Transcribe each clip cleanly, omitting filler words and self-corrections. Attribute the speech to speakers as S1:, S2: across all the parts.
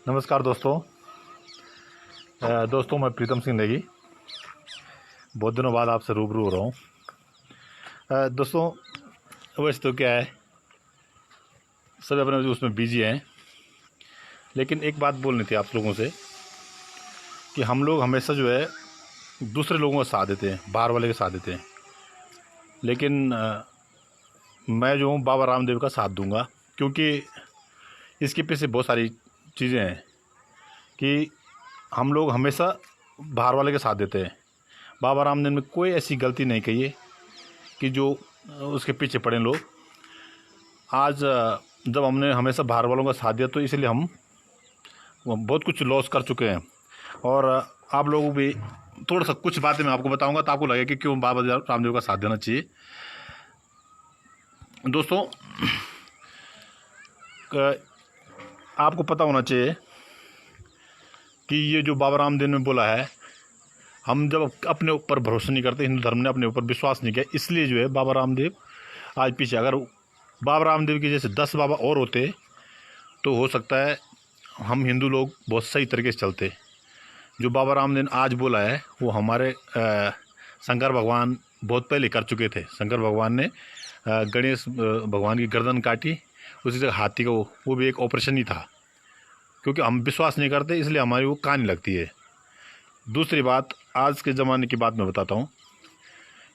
S1: नमस्कार दोस्तों। मैं प्रीतम सिंह नेगी बहुत दिनों बाद आपसे रूबरू हो रहा हूँ। दोस्तों वैसे तो क्या है, सब अपने उसमें बिजी हैं, लेकिन एक बात बोलनी थी आप लोगों से कि हम लोग हमेशा जो है दूसरे लोगों का साथ देते हैं, बाहर वाले का साथ देते हैं, लेकिन मैं जो हूँ बाबा रामदेव का साथ दूंगा, क्योंकि इसके पीछे बहुत सारी चीज़ें हैं कि हम लोग हमेशा बाहर वाले के साथ देते हैं। बाबा रामदेव ने कोई ऐसी गलती नहीं कही है कि जो उसके पीछे पड़े लोग। आज जब हमने हमेशा बाहर वालों का साथ दिया तो इसलिए हम बहुत कुछ लॉस कर चुके हैं। और आप लोगों भी थोड़ा सा कुछ बातें मैं आपको बताऊंगा तो आपको लगे कि क्यों बाबा रामदेव का साथ देना चाहिए। दोस्तों आपको पता होना चाहिए कि ये जो बाबा रामदेव ने बोला है, हम जब अपने ऊपर भरोसा नहीं करते, हिंदू धर्म ने अपने ऊपर विश्वास नहीं किया, इसलिए जो है बाबा रामदेव आज पीछे। अगर बाबा रामदेव के जैसे 10 बाबा और होते तो हो सकता है हम हिंदू लोग बहुत सही तरीके से चलते। जो बाबा रामदेव ने आज बोला है वो हमारे शंकर भगवान बहुत पहले कर चुके थे। शंकर भगवान ने गणेश भगवान की गर्दन काटी, उसी जगह हाथी का वो भी एक ऑपरेशन ही था, क्योंकि हम विश्वास नहीं करते इसलिए हमारी वो कहानी लगती है। दूसरी बात, आज के ज़माने की बात मैं बताता हूँ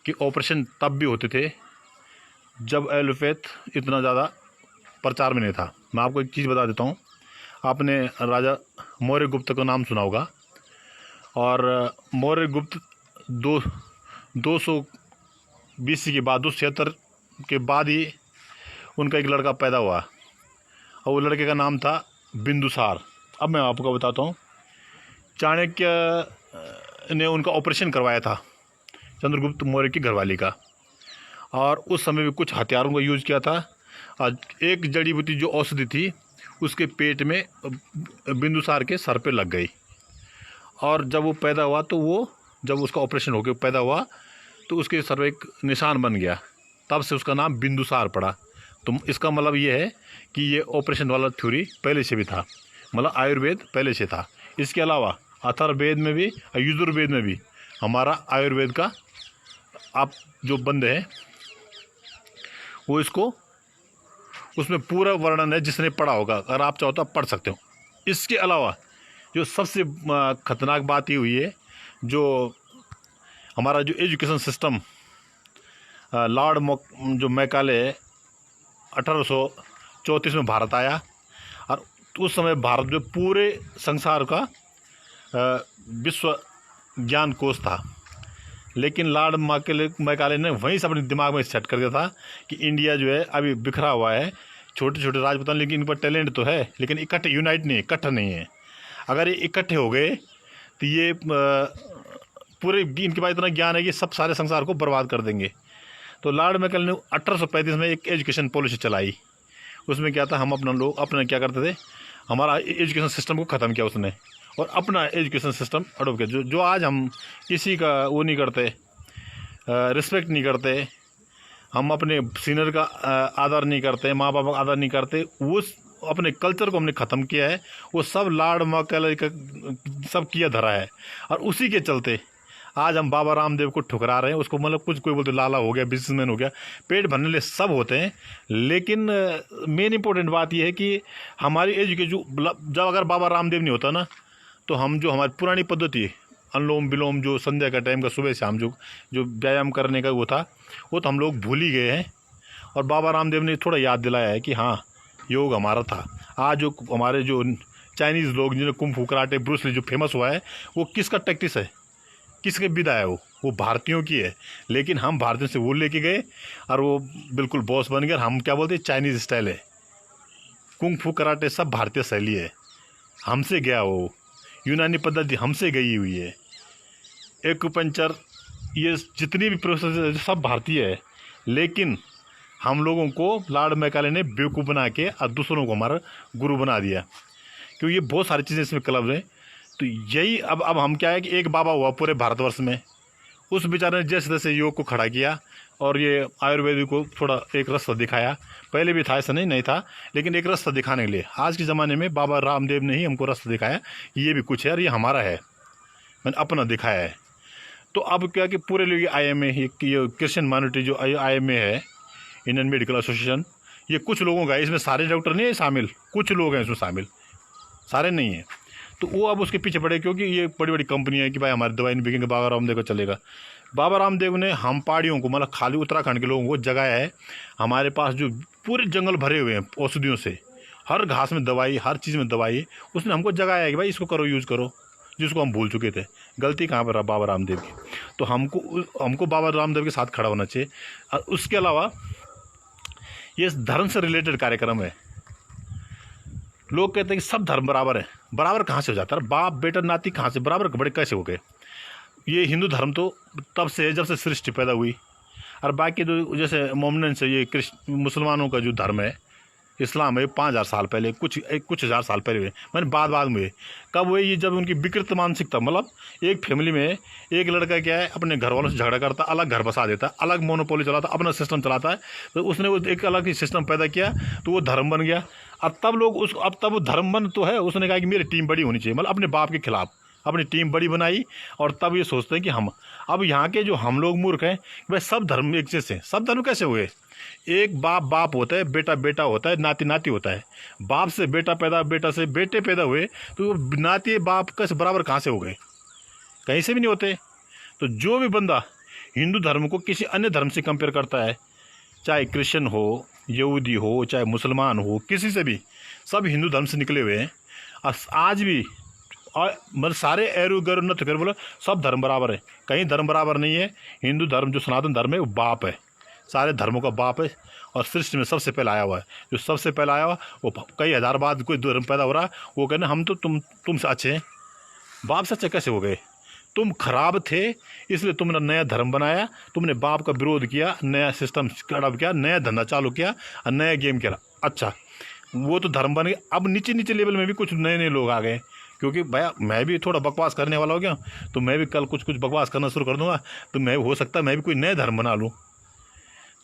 S1: कि ऑपरेशन तब भी होते थे जब एलोपैथ इतना ज़्यादा प्रचार में नहीं था। मैं आपको एक चीज़ बता देता हूँ, आपने राजा मौर्य गुप्त का नाम सुना होगा, और मौर्य गुप्त 200 BC के बाद 276 के बाद ही उनका एक लड़का पैदा हुआ, और वो लड़के का नाम था बिंदुसार। अब मैं आपको बताता हूँ, चाणक्य ने उनका ऑपरेशन करवाया था चंद्रगुप्त मौर्य की घरवाली का, और उस समय भी कुछ हथियारों का यूज़ किया था। और एक जड़ी बूटी जो औषधि थी उसके पेट में बिंदुसार के सर पे लग गई, और जब वो पैदा हुआ तो वो जब उसका ऑपरेशन होकर पैदा हुआ तो उसके सर पे एक निशान बन गया, तब से उसका नाम बिंदुसार पड़ा। तो इसका मतलब ये है कि ये ऑपरेशन वाला थ्योरी पहले से भी था, मतलब आयुर्वेद पहले से था। इसके अलावा अथर्ववेद में भी और यजुर्वेद में भी हमारा आयुर्वेद का आप जो बंदे हैं वो इसको उसमें पूरा वर्णन है, जिसने पढ़ा होगा, अगर आप चाहो तो आप पढ़ सकते हो। इसके अलावा जो सबसे खतरनाक बात ये हुई है, जो हमारा जो एजुकेशन सिस्टम जो मैकाले 1834 में भारत आया, और उस समय भारत जो पूरे संसार का विश्व ज्ञान कोश था, लेकिन लॉर्ड मैकाले ने वहीं से अपने दिमाग में सेट कर दिया था कि इंडिया जो है अभी बिखरा हुआ है, छोटे छोटे राजपूतान, लेकिन इन पर टैलेंट तो है, लेकिन इकट्ठे यूनाइट नहीं है, इकट्ठा नहीं है। अगर ये इकट्ठे हो गए तो ये पूरे इनके पास इतना ज्ञान है कि सब सारे संसार को बर्बाद कर देंगे। तो लॉर्ड मैकाले ने 1835 में एक एजुकेशन पॉलिसी चलाई। उसमें क्या था, हम अपना क्या करते थे, हमारा एजुकेशन सिस्टम को ख़त्म किया उसने, और अपना एजुकेशन सिस्टम अडोप्ट किया। जो आज हम किसी का वो नहीं करते, रिस्पेक्ट नहीं करते, हम अपने सीनियर का आदर नहीं करते, माँ बाप का आदर नहीं करते, उस अपने कल्चर को हमने ख़त्म किया है। वो सब लॉर्ड मैकाले का सब किया धरा है, और उसी के चलते आज हम बाबा रामदेव को ठुकरा रहे हैं। उसको मतलब कुछ कोई बोलते लाला हो गया, बिजनेसमैन हो गया, पेट भरने लिए सब होते हैं, लेकिन मेन इंपॉर्टेंट बात यह है कि हमारी एजुकेशन, जब अगर बाबा रामदेव नहीं होता ना, तो हम जो हमारी पुरानी पद्धति अनुलोम विलोम, जो संध्या का टाइम का सुबह शाम जो व्यायाम करने का वो था, वो तो हम लोग भूल ही गए हैं। और बाबा रामदेव ने थोड़ा याद दिलाया है कि हाँ, योग हमारा था। आज जो हमारे जो चाइनीज़ लोग जिन्हें कुंफू कराटे ब्रूस ली जो फेमस हुआ है, वो किसका टैक्टिस है, किसके विदा है, वो भारतीयों की है। लेकिन हम भारतीयों से वो लेके गए और वो बिल्कुल बॉस बन गए। हम क्या बोलते हैं, चाइनीज़ स्टाइल है, कुंफू कराटे सब भारतीय शैली है, हमसे गया वो यूनानी पद्धति हमसे गई हुई है। एक्यूपंक्चर, ये जितनी भी प्रोसेस सब भारतीय है, लेकिन हम लोगों को लॉर्ड मैकाले ने बेवकूफ़ बना के और दूसरों को हमारा गुरु बना दिया, क्योंकि ये बहुत सारी चीज़ें इसमें क्लब हैं। तो यही अब हम क्या है कि एक बाबा हुआ पूरे भारतवर्ष में, उस बेचारे ने जैसे तैसे योग को खड़ा किया और ये आयुर्वेदिक को थोड़ा एक रास्ता दिखाया। पहले भी था, ऐसा नहीं था, लेकिन एक रास्ता दिखाने के लिए आज के ज़माने में बाबा रामदेव ने ही हमको रास्ता दिखाया, ये भी कुछ है और ये हमारा है, मैंने अपना दिखाया है। तो अब क्या कि पूरे लोग IMA, ये क्रिश्चियन माइनॉरिटी जो IMA है, इंडियन मेडिकल एसोसिएशन, ये कुछ लोगों का है, इसमें सारे डॉक्टर नहीं है शामिल, कुछ लोग हैं इसमें शामिल, सारे नहीं हैं। तो वो अब उसके पीछे पड़े, क्योंकि ये बड़ी बड़ी कंपनियाँ है कि भाई हमारी दवाई नहीं बिकेंगे, बाबा रामदेव का चलेगा। बाबा रामदेव ने हम पहाड़ियों को, मतलब खाली उत्तराखंड के लोगों को जगाया है। हमारे पास जो पूरे जंगल भरे हुए हैं औषधियों से, हर घास में दवाई, हर चीज़ में दवाई, उसने हमको जगाया है कि भाई इसको करो, यूज़ करो, जिसको हम भूल चुके थे। गलती कहाँ पर बाबा रामदेव की? तो हमको बाबा रामदेव के साथ खड़ा होना चाहिए। और उसके अलावा ये धर्म से रिलेटेड कार्यक्रम है। लोग कहते हैं कि सब धर्म बराबर है, बराबर कहाँ से हो जाता है? बाप बेटा नाती कहाँ से बराबर बड़े कैसे हो गए? ये हिंदू धर्म तो तब से है जब से सृष्टि पैदा हुई। और बाकी तो जैसे मोमडन से ये मुसलमानों का जो धर्म है, इस्लाम है, 5000 साल पहले, कुछ हज़ार साल पहले हुए, मैंने बाद में हुए। कब हुए? ये जब उनकी विकृत मानसिकता, मतलब एक फैमिली में एक लड़का क्या है, अपने घर वालों से झगड़ा करता, अलग घर बसा देता, अलग मोनोपोली चलाता, अपना सिस्टम चलाता है। तो उसने वो एक अलग ही सिस्टम पैदा किया, तो वो धर्म बन गया। और तब लोग तब वो धर्म बन तो है, उसने कहा कि मेरी टीम बड़ी होनी चाहिए, मतलब अपने बाप के खिलाफ अपनी टीम बड़ी बनाई। और तब ये सोचते हैं कि हम, अब यहाँ के जो हम लोग मूर्ख हैं, भाई सब धर्म एक जैसे, सब धर्म कैसे हुए? एक बाप होता है, बेटा होता है, नाती होता है। बाप से बेटा पैदा, बेटा से बेटे पैदा हुए, तो नाती बाप कैसे बराबर कहाँ से हो गए? कहीं से भी नहीं होते। तो जो भी बंदा हिंदू धर्म को किसी अन्य धर्म से कंपेयर करता है, चाहे क्रिश्चियन हो, यहूदी हो, चाहे मुसलमान हो, किसी से भी, सब हिंदू धर्म से निकले हुए हैं। और आज भी और मतलब सारे एरू गैरू न कर बोलो, सब धर्म बराबर है, कहीं धर्म बराबर नहीं है। हिंदू धर्म जो सनातन धर्म है वो बाप है, सारे धर्मों का बाप है। और सृष्टि में सबसे पहले आया हुआ है, जो सबसे पहले आया हुआ वो कई हज़ार बाद कोई धर्म पैदा हो रहा है, वो कहना हम तो तुमसे अच्छे हैं। बाप से अच्छे कैसे हो गए? तुम खराब थे, इसलिए तुमने नया धर्म बनाया, तुमने बाप का विरोध किया, नया सिस्टम खड़ा किया, नया धंधा चालू किया और नया गेम खेला। अच्छा, वो तो धर्म बन गया। अब नीचे लेवल में भी कुछ नए लोग आ गए, क्योंकि भैया मैं भी थोड़ा बकवास करने वाला हो गया, तो मैं भी कल कुछ बकवास करना शुरू कर दूंगा, तो मैं हो सकता है मैं भी कोई नया धर्म बना लूँ।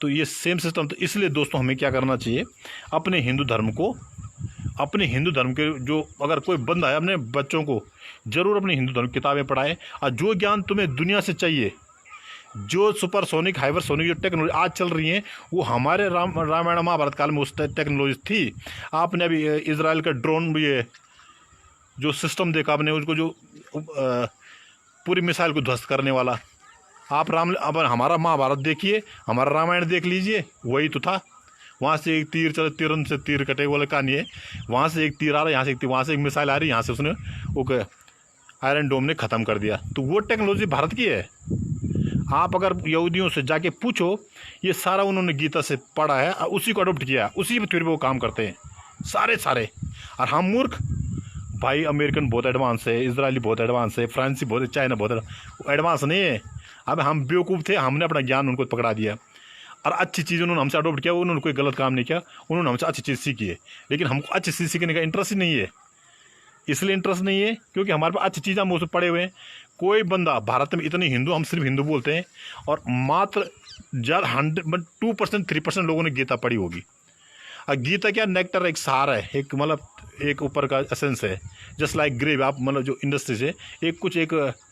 S1: तो ये सेम सिस्टम। तो इसलिए दोस्तों हमें क्या करना चाहिए, अपने हिंदू धर्म के जो, अगर कोई बंदा है, अपने बच्चों को ज़रूर अपनी हिंदू धर्म किताबें पढ़ाए। और जो ज्ञान तुम्हें दुनिया से चाहिए, जो सुपरसोनिक हाइपरसोनिक जो टेक्नोलॉजी आज चल रही है, वो हमारे रामायण महाभारत काल में उस टेक्नोलॉजी थी। आपने अभी इजराइल का ड्रोन, ये जो सिस्टम देखा आपने, उसको जो पूरी मिसाइल को ध्वस्त करने वाला, आप अब हमारा महाभारत देखिए, हमारा रामायण देख लीजिए, वही तो था। वहाँ से एक तीर चले, तीरन से तीर कटे वाले कहानी है। वहाँ से एक तीर आ रहा है, यहाँ से एक तीर, वहाँ से एक मिसाइल आ रही है, यहाँ से उसने वो आयरन डोम ने ख़त्म कर दिया। तो वो टेक्नोलॉजी भारत की है। आप अगर यहूदियों से जाके पूछो, ये सारा उन्होंने गीता से पढ़ा है और उसी को अडोप्ट किया, उसी थ्योरी पे वो काम करते हैं सारे। और हम मूर्ख भाई, अमेरिकन बहुत एडवांस है, इजरायली बहुत एडवांस है, फ्रांसी बहुत है, चाइना बहुत एडवांस नहीं है। अब हम बेवकूफ़ थे, हमने अपना ज्ञान उनको पकड़ा दिया। और अच्छी चीज़ उन्होंने हमसे अडोप्ट किया, उन्होंने कोई गलत काम नहीं किया, उन्होंने हमसे अच्छी चीज़ सीखी है। लेकिन हमको अच्छी चीज़ सीखने का इंटरेस्ट ही नहीं है। इसलिए इंटरेस्ट नहीं है क्योंकि हमारे पास अच्छी चीज़ हम उसमें पढ़े हुए हैं। कोई बंदा भारत में इतने हिंदू, हम सिर्फ हिंदू बोलते हैं, और मात्र 2% 3% लोगों ने गीता पढ़ी होगी। और गीता क्या, नेक्टर, एक सार है, एक मतलब एक ऊपर का एसेंस है, जस्ट लाइक ग्रेव। आप मतलब जो इंडस्ट्री से एक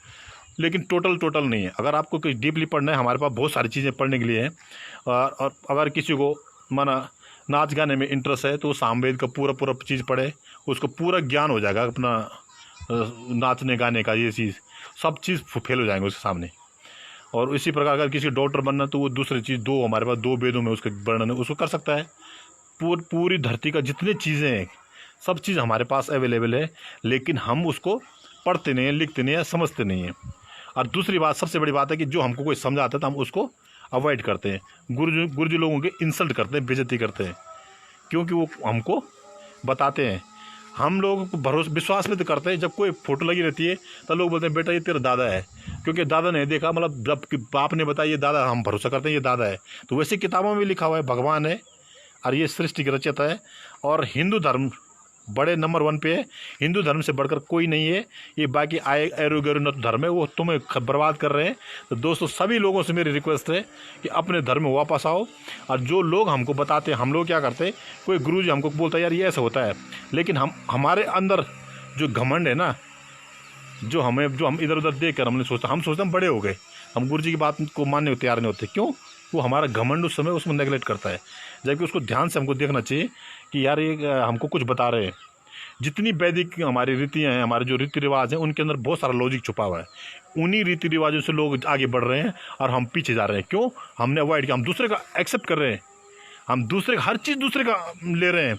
S1: लेकिन टोटल नहीं है। अगर आपको कुछ डीपली पढ़ना है, हमारे पास बहुत सारी चीज़ें पढ़ने के लिए हैं। और अगर किसी को माना नाच गाने में इंटरेस्ट है, तो सामवेद का पूरा चीज़ पढ़े, उसको पूरा ज्ञान हो जाएगा अपना नाचने गाने का, ये चीज़ सब चीज़ फेल हो जाएंगे उसके सामने। और इसी प्रकार अगर किसी डॉक्टर बनना, तो वो दूसरी चीज़, हमारे पास 2 वेदों में उसके वर्णन है, उसको कर सकता है। पूरी धरती का जितनी चीज़ें हैं, सब चीज़ हमारे पास अवेलेबल है, लेकिन हम उसको पढ़ते नहीं हैं, लिखते नहीं हैं, समझते नहीं हैं। और दूसरी बात, सबसे बड़ी बात है कि जो हमको कोई समझाता है तो हम उसको अवॉइड करते हैं। गुरुजी लोगों के इंसल्ट करते हैं, बेइज्जती करते हैं, क्योंकि वो हमको बताते हैं। हम लोग को विश्वास में तो करते हैं। जब कोई फ़ोटो लगी रहती है तो लोग बोलते हैं बेटा ये तेरा दादा है, क्योंकि दादा ने देखा, मतलब जब बाप ने बताया ये दादा, हम भरोसा करते हैं ये दादा है। तो वैसे किताबों में लिखा हुआ है भगवान है और ये सृष्टि की रचयिता है। और हिंदू धर्म बड़े नंबर 1 पे है। हिंदू धर्म से बढ़कर कोई नहीं है। ये बाकी आए एरो गैरो न धर्म है, वो तुम्हें बर्बाद कर रहे हैं। तो दोस्तों सभी लोगों से मेरी रिक्वेस्ट है कि अपने धर्म में वापस आओ। और जो लोग हमको बताते हैं, हम लोग क्या करते हैं, कोई गुरुजी हमको बोलता है यार ये ऐसा होता है, लेकिन हमारे अंदर जो घमंड है ना, जो हम इधर उधर देख कर हम सोचते हम बड़े हो गए, हम गुरु जी की बात को मानने को तैयार नहीं होते। क्यों? वो हमारा घमंड उस समय उसमें नेगलेक्ट करता है, जबकि उसको ध्यान से हमको देखना चाहिए कि यार ये हमको कुछ बता रहे हैं। जितनी वैदिक हमारी रीतियाँ हैं, हमारे जो रीति रिवाज हैं, उनके अंदर बहुत सारा लॉजिक छुपा हुआ है। उन्हीं रीति रिवाजों से लोग आगे बढ़ रहे हैं और हम पीछे जा रहे हैं। क्यों? हमने अवॉइड किया, हम दूसरे का एक्सेप्ट कर रहे हैं, हम दूसरे का हर चीज़ दूसरे का ले रहे हैं,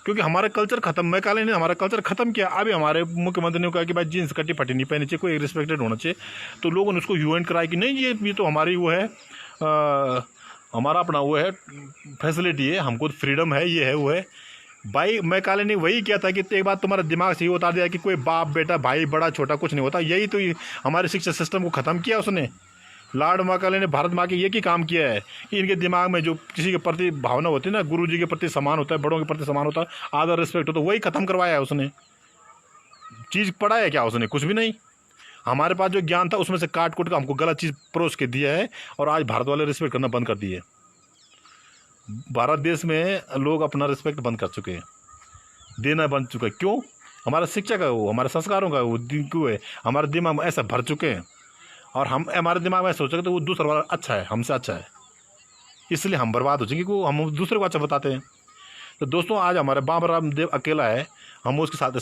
S1: क्योंकि हमारा कल्चर खत्म। मैकाले ने हमारा कल्चर खत्म किया। अभी हमारे मुख्यमंत्री ने कहा कि भाई जीन्स कटी फटी नहीं पहनी चाहिए, कोई रिस्पेक्टेड होना चाहिए। तो लोगों ने उसको यूएंट कराया कि नहीं ये तो हमारी वो है, हमारा अपना वो है, फैसिलिटी है, हमको फ्रीडम है, ये है वो है। भाई मैकाले ने वही किया था कि एक बात तुम्हारे दिमाग से ये उतार दिया कि कोई बाप बेटा भाई बड़ा छोटा कुछ नहीं होता। यही तो हमारे शिक्षा सिस्टम को ख़त्म किया उसने। लॉर्ड मैकाले ने भारत माँ के ये की काम किया है कि इनके दिमाग में जो किसी के प्रति भावना होती है ना, गुरु जी के प्रति सम्मान होता है, बड़ों के प्रति सम्मान होता है, आदर रिस्पेक्ट होता है, वही ख़त्म करवाया है उसने। चीज़ पढ़ा है क्या उसने? कुछ भी नहीं। हमारे पास जो ज्ञान था उसमें से काट कूट कर हमको गलत चीज़ परोस के दिया है, और आज भारत वाले रिस्पेक्ट करना बंद कर दिए। भारत देश में लोग अपना रिस्पेक्ट बंद कर चुके हैं, देना बंद चुका है। क्यों? हमारा शिक्षा का वो, हमारे संस्कारों का वो क्यों है, हमारे दिमाग में ऐसा भर चुके हैं, और हम हमारे दिमाग में सोच रहे तो वो दूसरा वाला अच्छा है, हमसे अच्छा है, इसलिए हम बर्बाद हो जाएंगे, क्योंकि हम दूसरे को अच्छा बताते हैं। तो दोस्तों आज हमारे बाबा रामदेव अकेला है, हम उसके साथ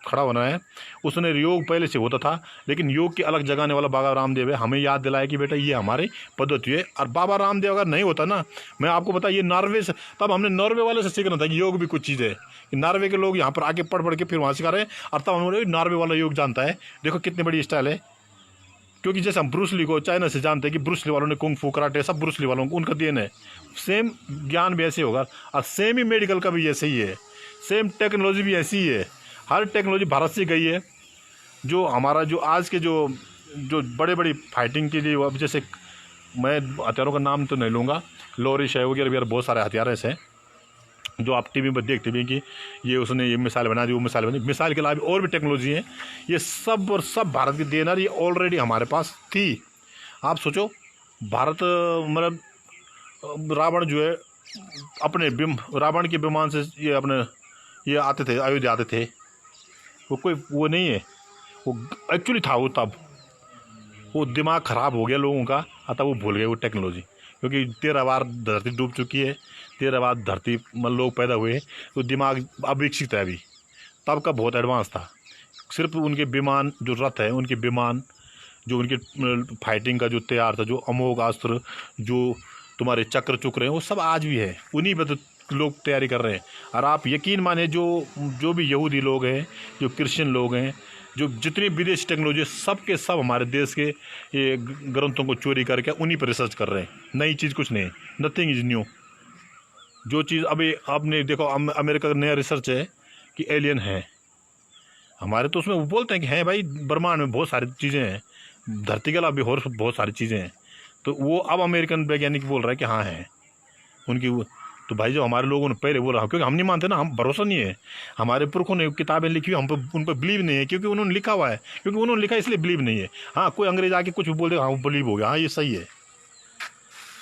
S1: खड़ा होना है। उसने योग पहले से होता था, लेकिन योग की अलग जगाने वाला बाबा रामदेव है। हमें याद दिलाया कि बेटा ये हमारी पद्धति है। और बाबा रामदेव अगर नहीं होता ना, मैं आपको बता, ये नॉर्वे से, तब हमने नॉर्वे वाले से सीखना था कि योग भी कुछ चीज़ है, कि नॉर्वे के लोग यहाँ पर आके पढ़ के फिर वहाँ सिखा रहे हैं, और तब हमने नॉर्वे वाला योग जानता है। देखो कितनी बड़ी स्टाइल है। क्योंकि जैसे हम ब्रूस ली को चाइना से जानते हैं कि ब्रूस ली वालों ने कुंग फू कराटे, सब ब्रूस ली वालों को उनका देन है। सेम ज्ञान भी ऐसे होगा, और सेम ही मेडिकल का भी ऐसे ही है, सेम टेक्नोलॉजी भी ऐसी ही है। हर टेक्नोलॉजी भारत से गई है। जो हमारा जो आज के जो बड़े बड़ी फाइटिंग के लिए, अब जैसे मैं हथियारों का नाम तो नहीं लूँगा, लोरिश है वगैरह बहुत सारे हथियार ऐसे हैं जो आप टीवी पर देखते भी कि ये उसने ये मिसाइल बना दी, वो मिसाइल बनी। मिसाइल के अलावा और भी टेक्नोलॉजी है, ये सब और सब भारत की देन है। ये ऑलरेडी हमारे पास थी। आप सोचो, भारत मतलब रावण जो है अपने रावण के विमान से ये आते थे, अयोध्या आते थे। वो कोई वो नहीं है, वो एक्चुअली था वो। तब वो दिमाग ख़राब हो गया लोगों का, तब वो भूल गए वो टेक्नोलॉजी, क्योंकि 13 बार धरती डूब चुकी है, 13 बार धरती में लोग पैदा हुए, तो दिमाग अविकसित है अभी। तब का बहुत एडवांस था। सिर्फ उनके विमान जो रथ है, उनके विमान जो उनके फाइटिंग का जो तैयार था, जो अमोघ अस्त्र, जो तुम्हारे चक्र चुक रहे हैं, वो सब आज भी है। उन्हीं पर तो लोग तैयारी कर रहे हैं। और आप यकीन माने, जो भी यहूदी लोग हैं, जो क्रिश्चियन लोग हैं, जो जितनी विदेशी टेक्नोलॉजी, सब के सब हमारे देश के ये ग्रंथों को चोरी करके उन्हीं पर रिसर्च कर रहे हैं। नई चीज़ कुछ नहीं, नथिंग इज़ न्यू। जो चीज़ अभी आपने देखो, अमेरिका का नया रिसर्च है कि एलियन है। हमारे तो उसमें वो बोलते हैं कि हैं भाई, ब्रह्मांड में बहुत सारी चीज़ें हैं, धरती के अलावा भी और बहुत सारी चीज़ें हैं। तो वो अब अमेरिकन वैज्ञानिक बोल रहा है कि हाँ हैं उनकी वो। तो भाई जो हमारे लोगों ने पहले बोला, क्योंकि हम नहीं मानते ना, हम भरोसा नहीं है। हमारे पुरखों ने किताबें लिखी हुई, हम पर उन पर बिलीव नहीं है, क्योंकि उन्होंने लिखा हुआ है, क्योंकि उन्होंने लिखा इसलिए बिलीव नहीं है। हाँ, कोई अंग्रेज आके कुछ भी बोल देगा, हाँ वो बिलीव हो गया, हाँ ये सही है।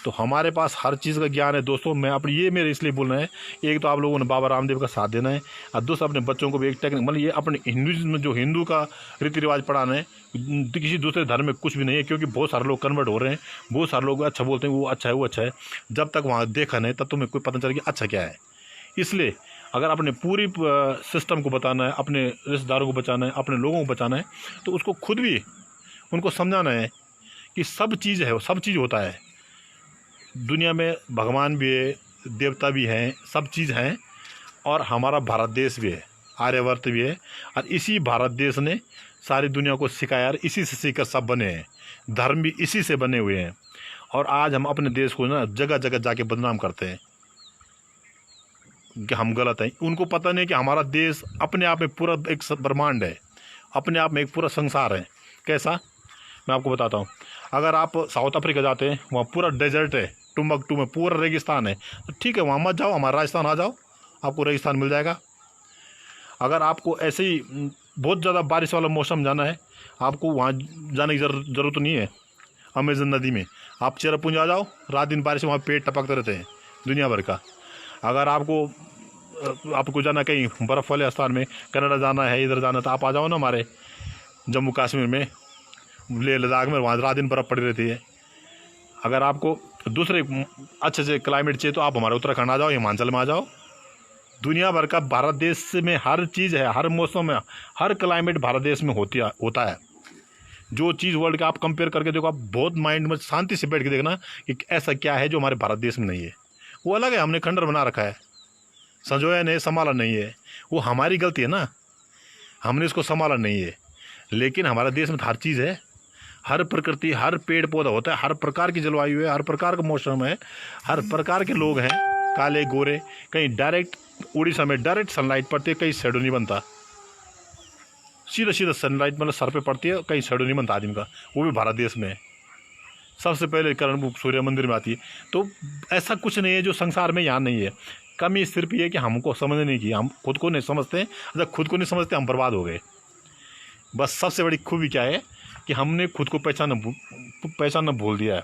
S1: तो हमारे पास हर चीज़ का ज्ञान है दोस्तों। मैं अपनी ये मेरे इसलिए बोलना है, एक तो आप लोगों ने बाबा रामदेव का साथ देना है, और दूसरा अपने बच्चों को भी एक टेक्निक, मतलब ये अपने हिंदुइज्म में जो हिंदू का रीति रिवाज पढ़ाना है। किसी दूसरे धर्म में कुछ भी नहीं है, क्योंकि बहुत सारे लोग कन्वर्ट हो रहे हैं, बहुत सारे लोग अच्छा बोलते हैं, वो अच्छा है वो अच्छा है। जब तक वहाँ देखा नहीं तब तुम्हें कोई पता चले कि अच्छा क्या है। इसलिए अगर अपने पूरी सिस्टम को बताना है, अपने रिश्तेदारों को बचाना है, अपने लोगों को बचाना है, तो उसको खुद भी उनको समझाना है कि सब चीज़ है, सब चीज़ होता है दुनिया में। भगवान भी है, देवता भी हैं, सब चीज़ हैं, और हमारा भारत देश भी है, आर्यवर्त भी है। और इसी भारत देश ने सारी दुनिया को सिखाया, और इसी से सीखकर सब बने हैं। धर्म भी इसी से बने हुए हैं। और आज हम अपने देश को ना जगह जगह जाके बदनाम करते हैं कि हम गलत हैं। उनको पता नहीं कि हमारा देश अपने आप में पूरा एक ब्रह्मांड है, अपने आप में एक पूरा संसार है। कैसा, मैं आपको बताता हूँ। अगर आप साउथ अफ्रीका जाते हैं, वहाँ पूरा डेजर्ट है, टुम्बकटू में पूरा रेगिस्तान है, तो ठीक है वहाँ मत जाओ, हमारा राजस्थान आ जाओ, आपको रेगिस्तान मिल जाएगा। अगर आपको ऐसे ही बहुत ज़्यादा बारिश वाला मौसम जाना है, आपको वहाँ जाने की ज़रूरत नहीं है। अमेज़न नदी में आप चेरापूंजी आ जाओ, रात दिन बारिश, वहाँ पेड़ टपकते रहते हैं दुनिया भर का। अगर आपको जाना कहीं बर्फ़ वाले स्थान में, कनाडा जाना है, इधर जाना, तो आप आ जाओ ना हमारे जम्मू कश्मीर में, लेह लद्दाख में, वहाँ रात दिन बर्फ़ पड़ी रहती है। अगर आपको दूसरे अच्छे से क्लाइमेट चाहिए तो आप हमारे उत्तराखंड आ जाओ, हिमाचल में आ जाओ। दुनिया भर का भारत देश में हर चीज़ है, हर मौसम में, हर क्लाइमेट भारत देश में होता है। जो चीज़ वर्ल्ड का आप कंपेयर करके देखो, आप बहुत माइंड में शांति से बैठ के देखना कि ऐसा क्या है जो हमारे भारत देश में नहीं है। वो अलग है, हमने खंडर बना रखा है, संजोया नहीं, संभाला नहीं है, वो हमारी गलती है ना, हमने इसको संभाला नहीं है। लेकिन हमारे देश में हर चीज़ है, हर प्रकृति, हर पेड़ पौधा होता है, हर प्रकार की जलवायु है, हर प्रकार का मौसम है, हर प्रकार के लोग हैं, काले गोरे। कहीं डायरेक्ट उड़ीसा में डायरेक्ट सनलाइट पड़ती है, कहीं शेडो नहीं बनता, सीधा सीधा सनलाइट मतलब सर पे पड़ती है, कहीं शेडो नहीं बनता आदमी का, वो भी भारत देश में। सबसे पहले करण सूर्य मंदिर में आती है। तो ऐसा कुछ नहीं है जो संसार में यहाँ नहीं है। कमी सिर्फ ये कि हमको समझने नहीं की, हम खुद को नहीं समझते। जब खुद को नहीं समझते हम बर्बाद हो गए। बस सबसे बड़ी खूबी क्या है कि हमने खुद को पहचानना भूल दिया है।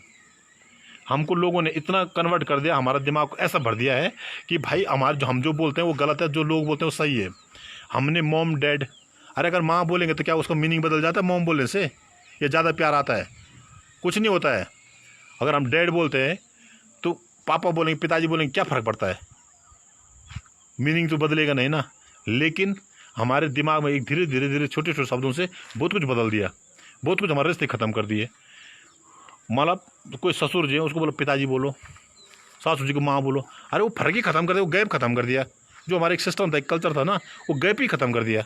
S1: हमको लोगों ने इतना कन्वर्ट कर दिया, हमारा दिमाग को ऐसा भर दिया है कि भाई हम जो बोलते हैं वो गलत है, जो लोग बोलते हैं वो सही है। हमने मॉम डैड, अरे अगर माँ बोलेंगे तो क्या उसका मीनिंग बदल जाता है मॉम बोलने से, या ज़्यादा प्यार आता है? कुछ नहीं होता है। अगर हम डैड बोलते हैं तो पापा बोलेंगे, पिताजी बोलेंगे, क्या फ़र्क पड़ता है? मीनिंग तो बदलेगा नहीं ना। लेकिन हमारे दिमाग में एक धीरे धीरे छोटे छोटे शब्दों से बहुत कुछ बदल दिया, बहुत कुछ हमारे रिश्ते ख़त्म कर दिए। मतलब कोई ससुर जी है, उसको बोलो पिताजी बोलो, सासू जी को माँ बोलो, अरे वो फ़र्क ही ख़त्म कर दिया, वो गैप ख़त्म कर दिया। जो हमारा एक सिस्टम था, एक कल्चर था ना, वो गैप ही ख़त्म कर दिया।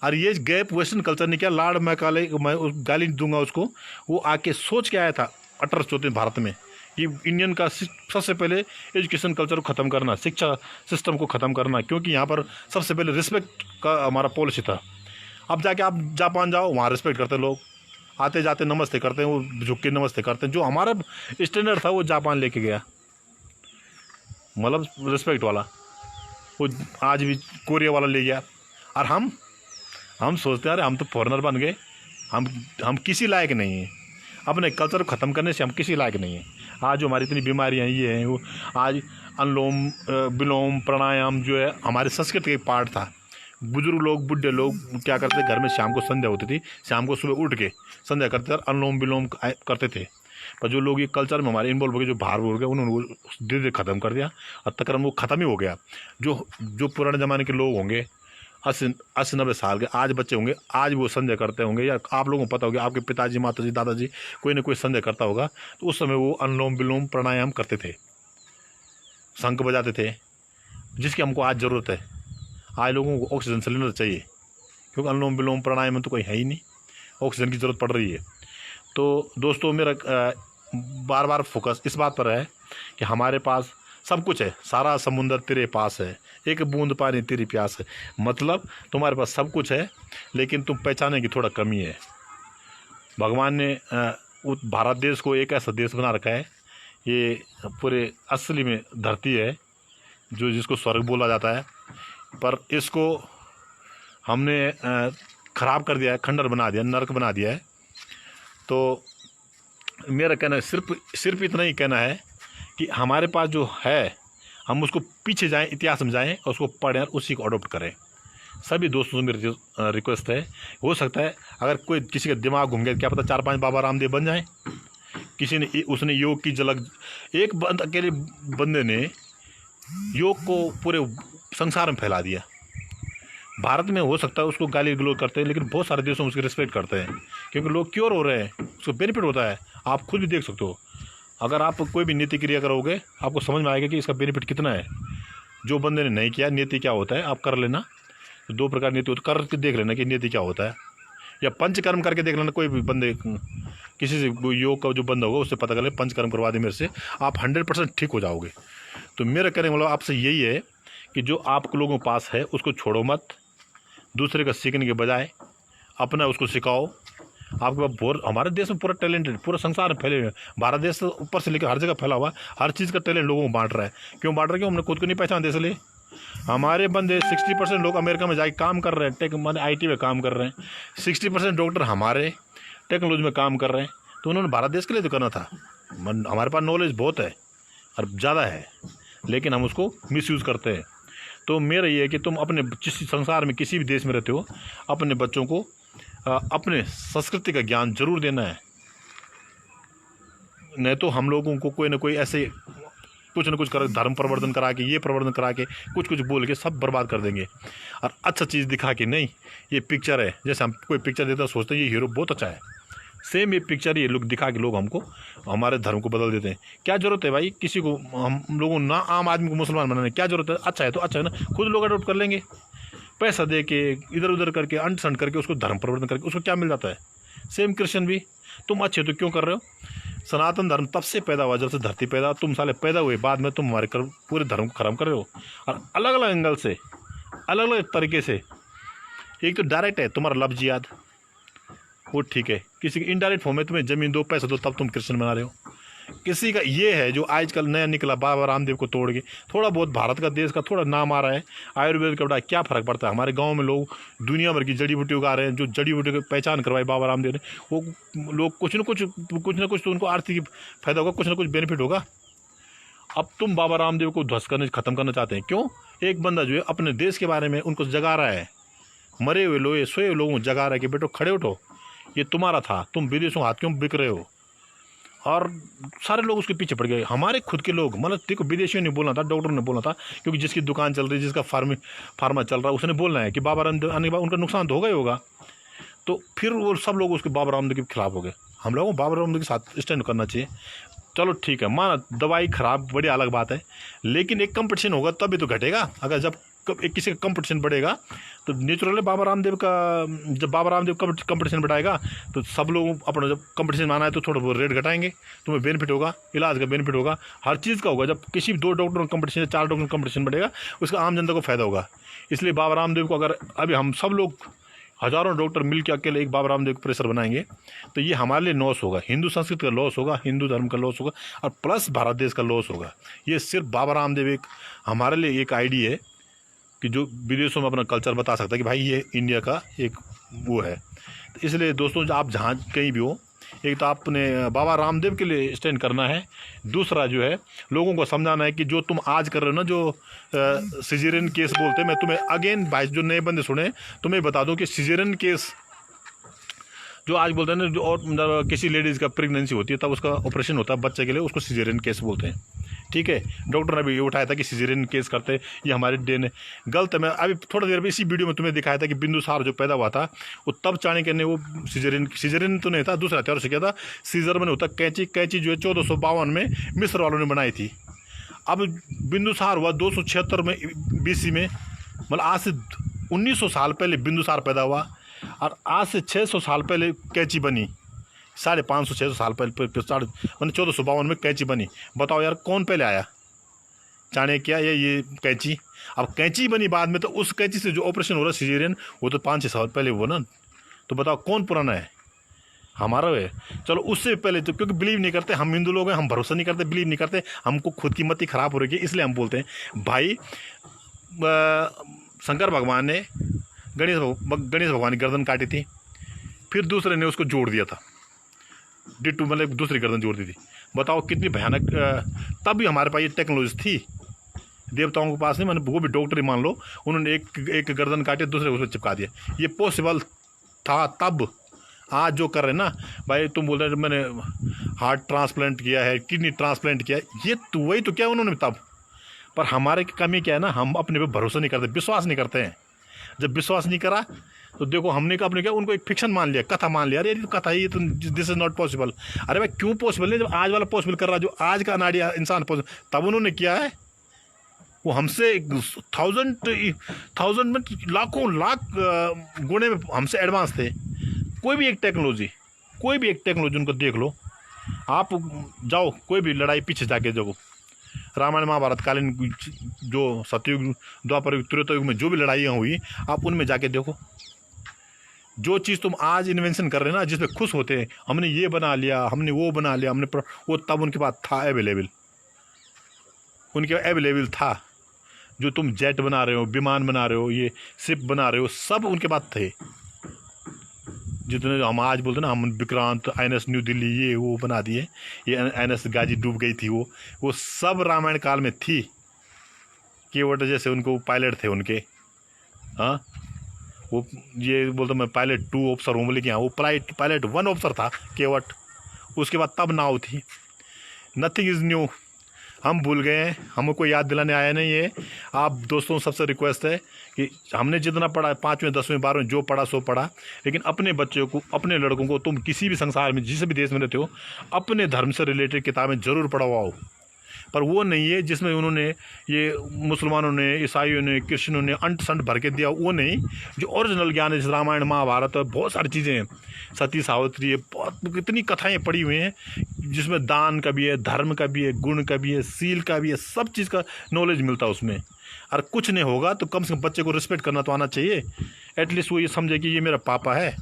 S1: और ये गैप वेस्टर्न कल्चर ने क्या, लाड़ मैं गाली दूंगा उसको, वो आके सोच के आया था 1834 भारत में कि इंडियन का सबसे पहले एजुकेशन कल्चर को ख़त्म करना, शिक्षा सिस्टम को ख़त्म करना, क्योंकि यहाँ पर सबसे पहले रिस्पेक्ट का हमारा पॉलिसी था। अब जाके आप जापान जाओ, वहाँ रिस्पेक्ट करते लोग, आते जाते नमस्ते करते हैं, वो झुक के नमस्ते करते हैं। जो हमारा स्टैंडर्ड था वो जापान लेके गया, मतलब रिस्पेक्ट वाला, वो आज भी कोरिया वाला ले गया। और हम सोचते हैं अरे हम तो फॉरेनर बन गए, हम किसी लायक नहीं हैं। अपने कल्चर को ख़त्म करने से हम किसी लायक नहीं हैं। आज जो हमारी इतनी बीमारियाँ ये हैं, वो आज अनुलोम विलोम प्राणायाम जो है हमारे संस्कृति का एक पार्ट था। बुजुर्ग लोग, बुढ़े लोग क्या करते, घर में शाम को संध्या होती थी, शाम को सुबह उठ के संध्या करते थे, अनुलोम विलोम करते थे। पर जो लोग ये कल्चर में हमारे इन्वॉल्व हो गए, जो बाहर हो गए, उन्होंने धीरे धीरे ख़त्म कर दिया और तकरीबन वो ख़त्म ही हो गया। जो पुराने ज़माने के लोग होंगे 80-90 साल के, आज बच्चे होंगे, आज वो संध्या करते होंगे, या आप लोगों को पता होगा, आपके पिताजी, माताजी, दादाजी कोई ना कोई संध्या करता होगा, तो उस समय वो अनुलोम विलोम प्राणायाम करते थे, शंख बजाते थे, जिसकी हमको आज ज़रूरत है। आज लोगों को ऑक्सीजन सिलेंडर चाहिए, क्योंकि अनुलोम विलोम प्राणायाम में तो कोई है ही नहीं, ऑक्सीजन की ज़रूरत पड़ रही है। तो दोस्तों, मेरा बार बार फोकस इस बात पर है कि हमारे पास सब कुछ है, सारा समुंदर तेरे पास है, एक बूंद पानी तेरी प्यास है। मतलब तुम्हारे पास सब कुछ है, लेकिन तुम पहचाने की थोड़ा कमी है। भगवान ने भारत देश को एक ऐसा देश बना रखा है, ये पूरे असली में धरती है जो जिसको स्वर्ग बोला जाता है, पर इसको हमने ख़राब कर दिया है, खंडर बना दिया, नरक बना दिया है। तो मेरा कहना सिर्फ इतना ही कहना है कि हमारे पास जो है, हम उसको पीछे जाएं, इतिहास में जाएं और उसको पढ़ें और उसी को अडोप्ट करें। सभी दोस्तों से मेरी रिक्वेस्ट है, हो सकता है अगर कोई किसी का दिमाग घूम गया, क्या पता 4-5 बाबा रामदेव बन जाएं। किसी ने उसने योग की झलक, एक अकेले बंदे ने योग को पूरे संसार में फैला दिया। भारत में हो सकता है उसको गाली गलौज करते हैं, लेकिन बहुत सारे देशों में उसकी रिस्पेक्ट करते हैं, क्योंकि लोग क्योर हो रहे हैं, उसको बेनिफिट होता है। आप खुद भी देख सकते हो, अगर आप कोई भी नीति क्रिया करोगे, आपको समझ में आएगा कि इसका बेनिफिट कितना है। जो बंदे ने नहीं किया, नीति क्या होता है आप कर लेना। 2 प्रकार नीति होती, करके देख लेना कि नीति क्या होता है, या पंचकर्म करके देख लेना। कोई भी बंदे, किसी से योग का जो बंदा होगा उससे पता कर ले, पंचकर्म करवा दे मेरे से, आप 100% ठीक हो जाओगे। तो मेरा कहने मतलब आपसे यही है कि जो आप लोगों के पास है उसको छोड़ो मत, दूसरे का सीखने के बजाय अपना उसको सिखाओ। आपके पास बहुत, हमारे देश में पूरा टैलेंट है, पूरा संसार में फैले हुए हैं। भारत देश ऊपर से लेकर हर जगह फैला हुआ, हर चीज़ का टैलेंट लोगों को बांट रहा है। क्यों बांट रहा है? क्यों हमने खुद को नहीं पहचानते इसलिए। हमारे बंदे 60% लोग अमेरिका में जाके काम कर रहे हैं, टेक माने IT में काम कर रहे हैं। 60% डॉक्टर हमारे टेक्नोलॉजी में काम कर रहे हैं। तो उन्होंने भारत देश के लिए तो करना था। हमारे पास नॉलेज बहुत है और ज़्यादा है, लेकिन हम उसको मिसयूज़ करते हैं। तो मेरा ये है कि तुम अपने जिस संसार में किसी भी देश में रहते हो, अपने बच्चों को अपने संस्कृति का ज्ञान जरूर देना है। नहीं तो हम लोगों को कोई ना कोई ऐसे कुछ ना कुछ कर धर्म प्रवर्धन करा के, ये प्रवर्धन करा के, कुछ कुछ बोल के सब बर्बाद कर देंगे। और अच्छा चीज़ दिखा के, नहीं ये पिक्चर है, जैसे हम कोई पिक्चर देता है सोचते हैं ये हीरो बहुत अच्छा है, सेम ये पिक्चर ये लोग दिखा के लोग हमको हमारे धर्म को बदल देते हैं। क्या ज़रूरत है भाई किसी को, हम लोगों ना आम आदमी को मुसलमान बनाने, क्या ज़रूरत है? अच्छा है तो अच्छा है ना, खुद लोग अडोप्ट कर लेंगे, पैसा दे के इधर उधर करके अंट संट करके उसको धर्म प्रवर्तन करके उसको क्या मिल जाता है? सेम क्रिश्चियन भी, तुम अच्छे तो क्यों कर रहे हो? सनातन धर्म तब से पैदा हुआ जब से धरती पैदा, तुम साले पैदा हुए बाद में तुम हमारे पूरे धर्म को खत्म कर रहे हो। और अलग अलग एंगल से, अलग अलग तरीके से। एक तो डायरेक्ट है तुम्हारा लफ्ज याद, वो ठीक है। किसी के इनडायरेक्ट फॉर्म में तुम्हें ज़मीन दो, पैसा दो, तब तुम क्रिश्चियन बना रहे हो। किसी का ये है जो आजकल नया निकला, बाबा रामदेव को तोड़ के थोड़ा बहुत भारत का देश का थोड़ा नाम आ रहा है, आयुर्वेद का बड़ा क्या फ़र्क पड़ता है? हमारे गांव में लोग दुनिया भर की जड़ी बूटी उगा रहे हैं, जो जड़ी बूटी की पहचान करवाई बाबा रामदेव ने। वो लोग कुछ ना कुछ तो उनको आर्थिक फ़ायदा होगा, कुछ ना कुछ बेनिफिट होगा। अब तुम बाबा रामदेव को ध्वस्त करने ख़त्म करना चाहते हैं। क्यों? एक बंदा जो है अपने देश के बारे में उनको जगा रहा है, मरे हुए लोग सोए हुए लोगों को जगा रहा है कि बेटो खड़े उठो, ये तुम्हारा था, तुम विदेशों हाथ क्यों बिक रहे हो? और सारे लोग उसके पीछे पड़ गए, हमारे खुद के लोग। मतलब देखो, विदेशियों ने बोलना था, डॉक्टर ने बोलना था, क्योंकि जिसकी दुकान चल रही है, जिसका फार्मा चल रहा है, उसने बोलना है कि बाबा रामदेव आने के बाद उनका नुकसान तो होगा ही होगा। तो फिर वो सब लोग उसके बाबा रामदेव के खिलाफ हो गए। हम लोगों को बाबा रामदेव के साथ स्टैंड करना चाहिए। चलो ठीक है, माना दवाई खराब बड़ी अलग बात है, लेकिन एक कंपटीशन होगा तभी तो घटेगा। अगर जब एक किसी का कंपटीशन बढ़ेगा तो नेचुरली बाबा रामदेव का, जब बाबा रामदेव कंपटीशन बढ़ाएगा तो सब लोग अपना, जब कंपटीशन माना है तो थोड़ा बहुत रेट घटाएंगे, तुम्हें बेनिफिट होगा, इलाज का बेनिफिट होगा, हर चीज़ का होगा। जब किसी भी 2 डॉक्टरों का कंपटीशन, 4 डॉक्टर का कंपटीशन बढ़ेगा, उसका आम जनता को फायदा होगा। इसलिए बाबा रामदेव को अगर अभी हम सब लोग हज़ारों डॉक्टर मिल के अकेले एक बाबा रामदेव को प्रेशर बनाएंगे तो ये हमारे लिए लॉस होगा, हिंदू संस्कृति का लॉस होगा, हिंदू धर्म का लॉस होगा, और प्लस भारत देश का लॉस होगा। ये सिर्फ बाबा रामदेव एक हमारे लिए एक आईडी है कि जो विदेशों में अपना कल्चर बता सकता है कि भाई ये इंडिया का एक वो है। तो इसलिए दोस्तों, जो आप जहाँ कहीं भी हो, एक तो आपने बाबा रामदेव के लिए स्टैंड करना है, दूसरा जो है लोगों को समझाना है कि जो तुम आज कर रहे हो ना, जो सिजेरियन केस बोलते हैं, मैं तुम्हें अगेन भाई जो नए बंदे सुने तुम्हें बता दूं कि सिजेरियन केस जो आज बोलते हैं ना, जो और किसी लेडीज़ का प्रेगनेंसी होती है तब उसका ऑपरेशन होता है बच्चे के लिए, उसको सिजेरियन केस बोलते हैं। ठीक है, डॉक्टर ने भी ये उठाया था कि सिजेरियन केस करते ये हमारे डे ने गलत है। मैं अभी थोड़ा देर में इसी वीडियो में तुम्हें दिखाया था कि बिंदुसार जो पैदा हुआ था वो तब चाणक्य ने वो सिजेरियन तो नहीं था, दूसरा हथियार से किया था। सीजर में होता कैंची जो है 1452 में मिस्र वालों ने बनाई थी। अब बिंदुसार हुआ 276 में BC में, मतलब आज से 1900 साल पहले बिंदुसार पैदा हुआ, और आज से 600 साल पहले कैंची बनी। 550-600 साल पहले मतलब 1452 में कैंची बनी। बताओ यार कौन पहले आया, चाणक्य या ये कैंची? अब कैंची बनी बाद में, तो उस कैंची से जो ऑपरेशन हो रहा है सिजेरियन, वो तो 5-6 साल पहले हुआ ना। तो बताओ कौन पुराना है? हमारा है। चलो उससे पहले तो, क्योंकि बिलीव नहीं करते हम हिंदू लोग हैं, हम भरोसा नहीं करते, बिलीव नहीं करते, हमको खुद की मति खराब हो रही है, इसलिए हम बोलते हैं भाई शंकर भगवान ने गणेश भगवान की गर्दन काटी थी, फिर दूसरे ने उसको जोड़ दिया था, डिट्टू मतलब दूसरी गर्दन जोड़ दी थी। बताओ कितनी भयानक। तब भी हमारे पास ये टेक्नोलॉजी थी, देवताओं के पास नहीं, मैंने वो भी डॉक्टर ही मान लो, उन्होंने एक गर्दन काटी दूसरे उसमें चिपका दिया। ये पॉसिबल था तब। आज जो कर रहे हैं ना भाई, तुम बोल रहे मैंने हार्ट ट्रांसप्लांट किया है, किडनी ट्रांसप्लांट किया है, ये तो वही तो क्या उन्होंने तब। पर हमारे की कमी क्या है ना, हम अपने पे भरोसा नहीं करते, विश्वास नहीं करते हैं। जब विश्वास नहीं करा तो देखो हमने क्या उनको एक फिक्शन मान लिया, कथा मान लिया, अरे ये तो कथा है, ये तो दिस इज नॉट पॉसिबल। अरे भाई क्यों पॉसिबल नहीं, जब आज वाला पॉसिबल कर रहा है, जो आज का अनाड़ी इंसान पॉसिबल, तब उन्होंने किया है। वो हमसे 1000 में लाखों लाख गुणे में हमसे एडवांस थे। कोई भी एक टेक्नोलॉजी उनको देख लो, आप जाओ कोई भी लड़ाई पीछे जाके देखो, रामायण महाभारत कालीन जो सतयुग द्वापर युग त्रेता युग में जो भी लड़ाइयाँ हुई, आप उनमें जाके देखो। जो चीज़ तुम आज इन्वेंशन कर रहे हैं ना, जिसमें खुश होते हैं, हमने ये बना लिया, हमने वो बना लिया, वो तब उनके पास था अवेलेबल, उनके अवेलेबल था। जो तुम जेट बना रहे हो, विमान बना रहे हो, ये शिप बना रहे हो, सब उनके पास थे। जितने हम आज बोलते ना, हम विक्रांत, INS न्यू दिल्ली, ये वो बना दिए, ये INS गाजी डूब गई थी, वो सब रामायण काल में थी। केवट जैसे उनको पायलट थे उनके, हाँ, वो ये बोलते मैं पायलट 2 ऑफिसर हूँ, बोले कि हाँ वो पायलट 1 ऑफिसर था केवट। उसके बाद तब नाव थी। Nothing is new. हम भूल गए हैं, हमको याद दिलाने आया नहीं है। आप दोस्तों सबसे रिक्वेस्ट है कि हमने जितना पढ़ा, 5वें 10वें 12वें जो पढ़ा सो पढ़ा, लेकिन अपने बच्चों को, अपने लड़कों को, तुम किसी भी संसार में जिस भी देश में रहते हो, अपने धर्म से रिलेटेड किताबें ज़रूर पढ़वाओ। पर वो नहीं है जिसमें उन्होंने, ये मुसलमानों ने, ईसाइयों ने, क्रिश्चियनों ने अंट संट भर के दिया, वो नहीं। जो ओरिजिनल ज्ञान है, जैसे रामायण महाभारत, बहुत सारी चीज़ें हैं, सती सावित्री है, बहुत कितनी कथाएं पड़ी हुई हैं, जिसमें दान का भी है, धर्म का भी है, गुण का भी है, सील का भी है, सब चीज़ का नॉलेज मिलता है उसमें। और कुछ नहीं होगा तो कम से कम बच्चे को रिस्पेक्ट करना तो आना चाहिए। एटलीस्ट वो ये समझे कि ये मेरा पापा है।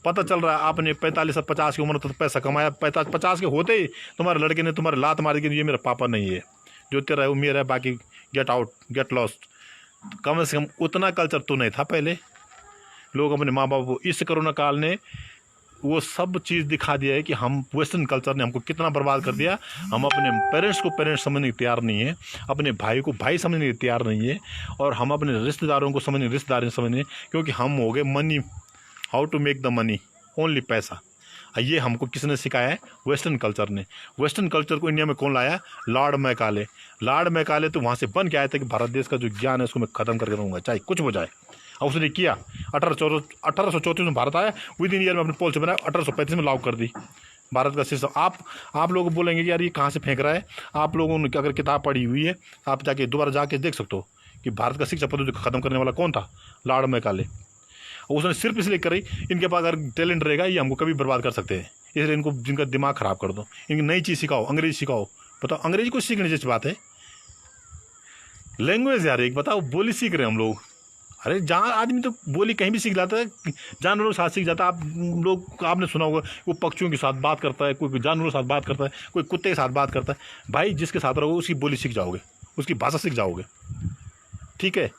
S1: पता चल रहा है आपने 45 से 50 की उम्र तक पैसा कमाया, 50 के होते ही तुम्हारे लड़के ने तुम्हारे लात मारी कि ये मेरा पापा नहीं है, जो तेरा है वो मेरा है, बाकी गेट आउट, गेट लॉस्ट। कम से कम उतना कल्चर तो नहीं था पहले। लोग अपने माँ बाप को, इस कोरोना काल ने वो सब चीज़ दिखा दिया है कि हम, वेस्टर्न कल्चर ने हमको कितना बर्बाद कर दिया। हम अपने पेरेंट्स को पेरेंट्स समझने को तैयार नहीं है, अपने भाई को भाई समझने को तैयार नहीं है, और हम अपने रिश्तेदारों को समझने, रिश्तेदार समझने, क्योंकि हम हो गए money, how to make the money, only पैसा। ये हमको किसने सिखाया है? वेस्टर्न कल्चर ने। वेस्टर्न कल्चर को इंडिया में कौन लाया? Lord Macaulay. लॉर्ड मैकाले तो वहाँ से बन के आए थे कि भारत देश का जो ज्ञान है उसको मैं ख़त्म करके रहूँगा, चाहे कुछ हो जाए। और उसने किया। 1834 में भारत आया, विद इन ईयर में अपने पॉलिसी बनाया, 1835 में लागू कर दी भारत का सिस्टम। आप लोग बोलेंगे कि यार ये कहाँ से फेंक रहा है। आप लोगों ने अगर किताब पढ़ी हुई है, आप जाके दोबारा जाके देख सकते हो कि भारत का शिक्षा पद्धति को ख़त्म करने वाला कौन था? Lord Macaulay. उसने सिर्फ इसलिए करी, इनके पास अगर टैलेंट रहेगा ये हमको कभी बर्बाद कर सकते हैं, इसलिए इनको, जिनका दिमाग ख़राब कर दो, इनकी नई चीज़ सिखाओ, अंग्रेजी सिखाओ। बताओ, अंग्रेजी को सीखने जैसी बात है? लैंग्वेज यार, एक बताओ, बोली सीख रहे हैं हम लोग। अरे जहाँ आदमी तो बोली कहीं भी सीख जाता है, जानवरों के साथ सीख जाता है। आप लोग, आपने सुना होगा, वो पक्षियों के साथ बात करता है, कोई जानवरों के साथ बात करता है, कोई कुत्ते के साथ बात करता है। भाई जिसके साथ रहोगे उसकी बोली सीख जाओगे, उसकी भाषा सीख जाओगे, ठीक है।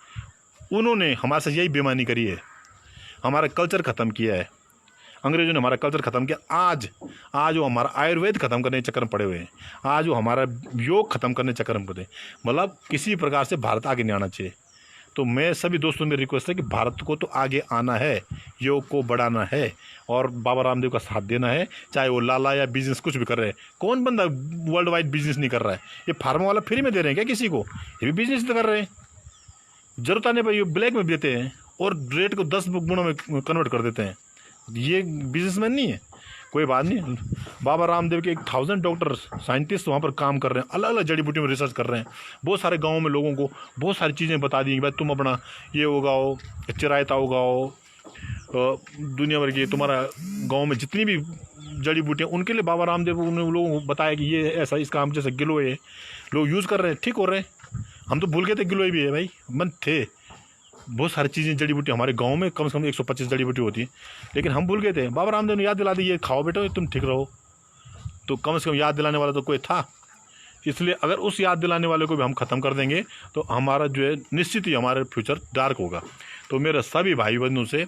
S1: उन्होंने हमारे से यही बेईमानी करी है, हमारा कल्चर ख़त्म किया है। अंग्रेजों ने हमारा कल्चर ख़त्म किया। आज वो हमारा आयुर्वेद ख़त्म करने के चक्कर में पड़े हुए हैं, आज वो हमारा योग ख़त्म करने के चक्कर में पड़े। मतलब किसी प्रकार से भारत आगे नहीं आना चाहिए। तो मैं सभी दोस्तों में रिक्वेस्ट है कि भारत को तो आगे आना है, योग को बढ़ाना है, और बाबा रामदेव का साथ देना है। चाहे वो लाला या बिजनेस कुछ भी कर रहे हैं। कौन बंदा वर्ल्ड वाइड बिजनेस नहीं कर रहा है? ये फार्मा वाला फ्री में दे रहे हैं क्या किसी को? ये भी बिजनेस तो कर रहे हैं। जरूरत आने पर ये ब्लैक में भी देते हैं और रेट को 10 गुणों में कन्वर्ट कर देते हैं। ये बिजनेसमैन नहीं है। कोई बात नहीं, बाबा रामदेव के 1000 डॉक्टर साइंटिस्ट वहाँ पर काम कर रहे हैं, अलग अलग जड़ी बूटियों में रिसर्च कर रहे हैं। बहुत सारे गाँव में लोगों को बहुत सारी चीज़ें बता दी कि भाई तुम अपना ये उगाओ, चिरायता उगाओ, दुनिया भर की तुम्हारा गाँव में जितनी भी जड़ी बूटियाँ, उनके लिए बाबा रामदेव उन लोगों को बताया कि ये ऐसा, इसका हम जैसे गिलोय लोग यूज़ कर रहे हैं, ठीक हो रहे हैं। हम तो भूल गए थे गिलोय भी है भाई, मन थे। बहुत सारी चीज़ें जड़ी बूटी हमारे गांव में कम से कम 125 जड़ी बूटी होती है, लेकिन हम भूल गए थे। बाबा रामदेव ने याद दिला दी, ये खाओ बेटा, तुम ठीक रहो। तो कम से कम याद दिलाने वाला तो कोई था। इसलिए अगर उस याद दिलाने वाले को भी हम ख़त्म कर देंगे तो हमारा जो है निश्चित ही हमारा फ्यूचर डार्क होगा। तो मेरे सभी भाई बहनों से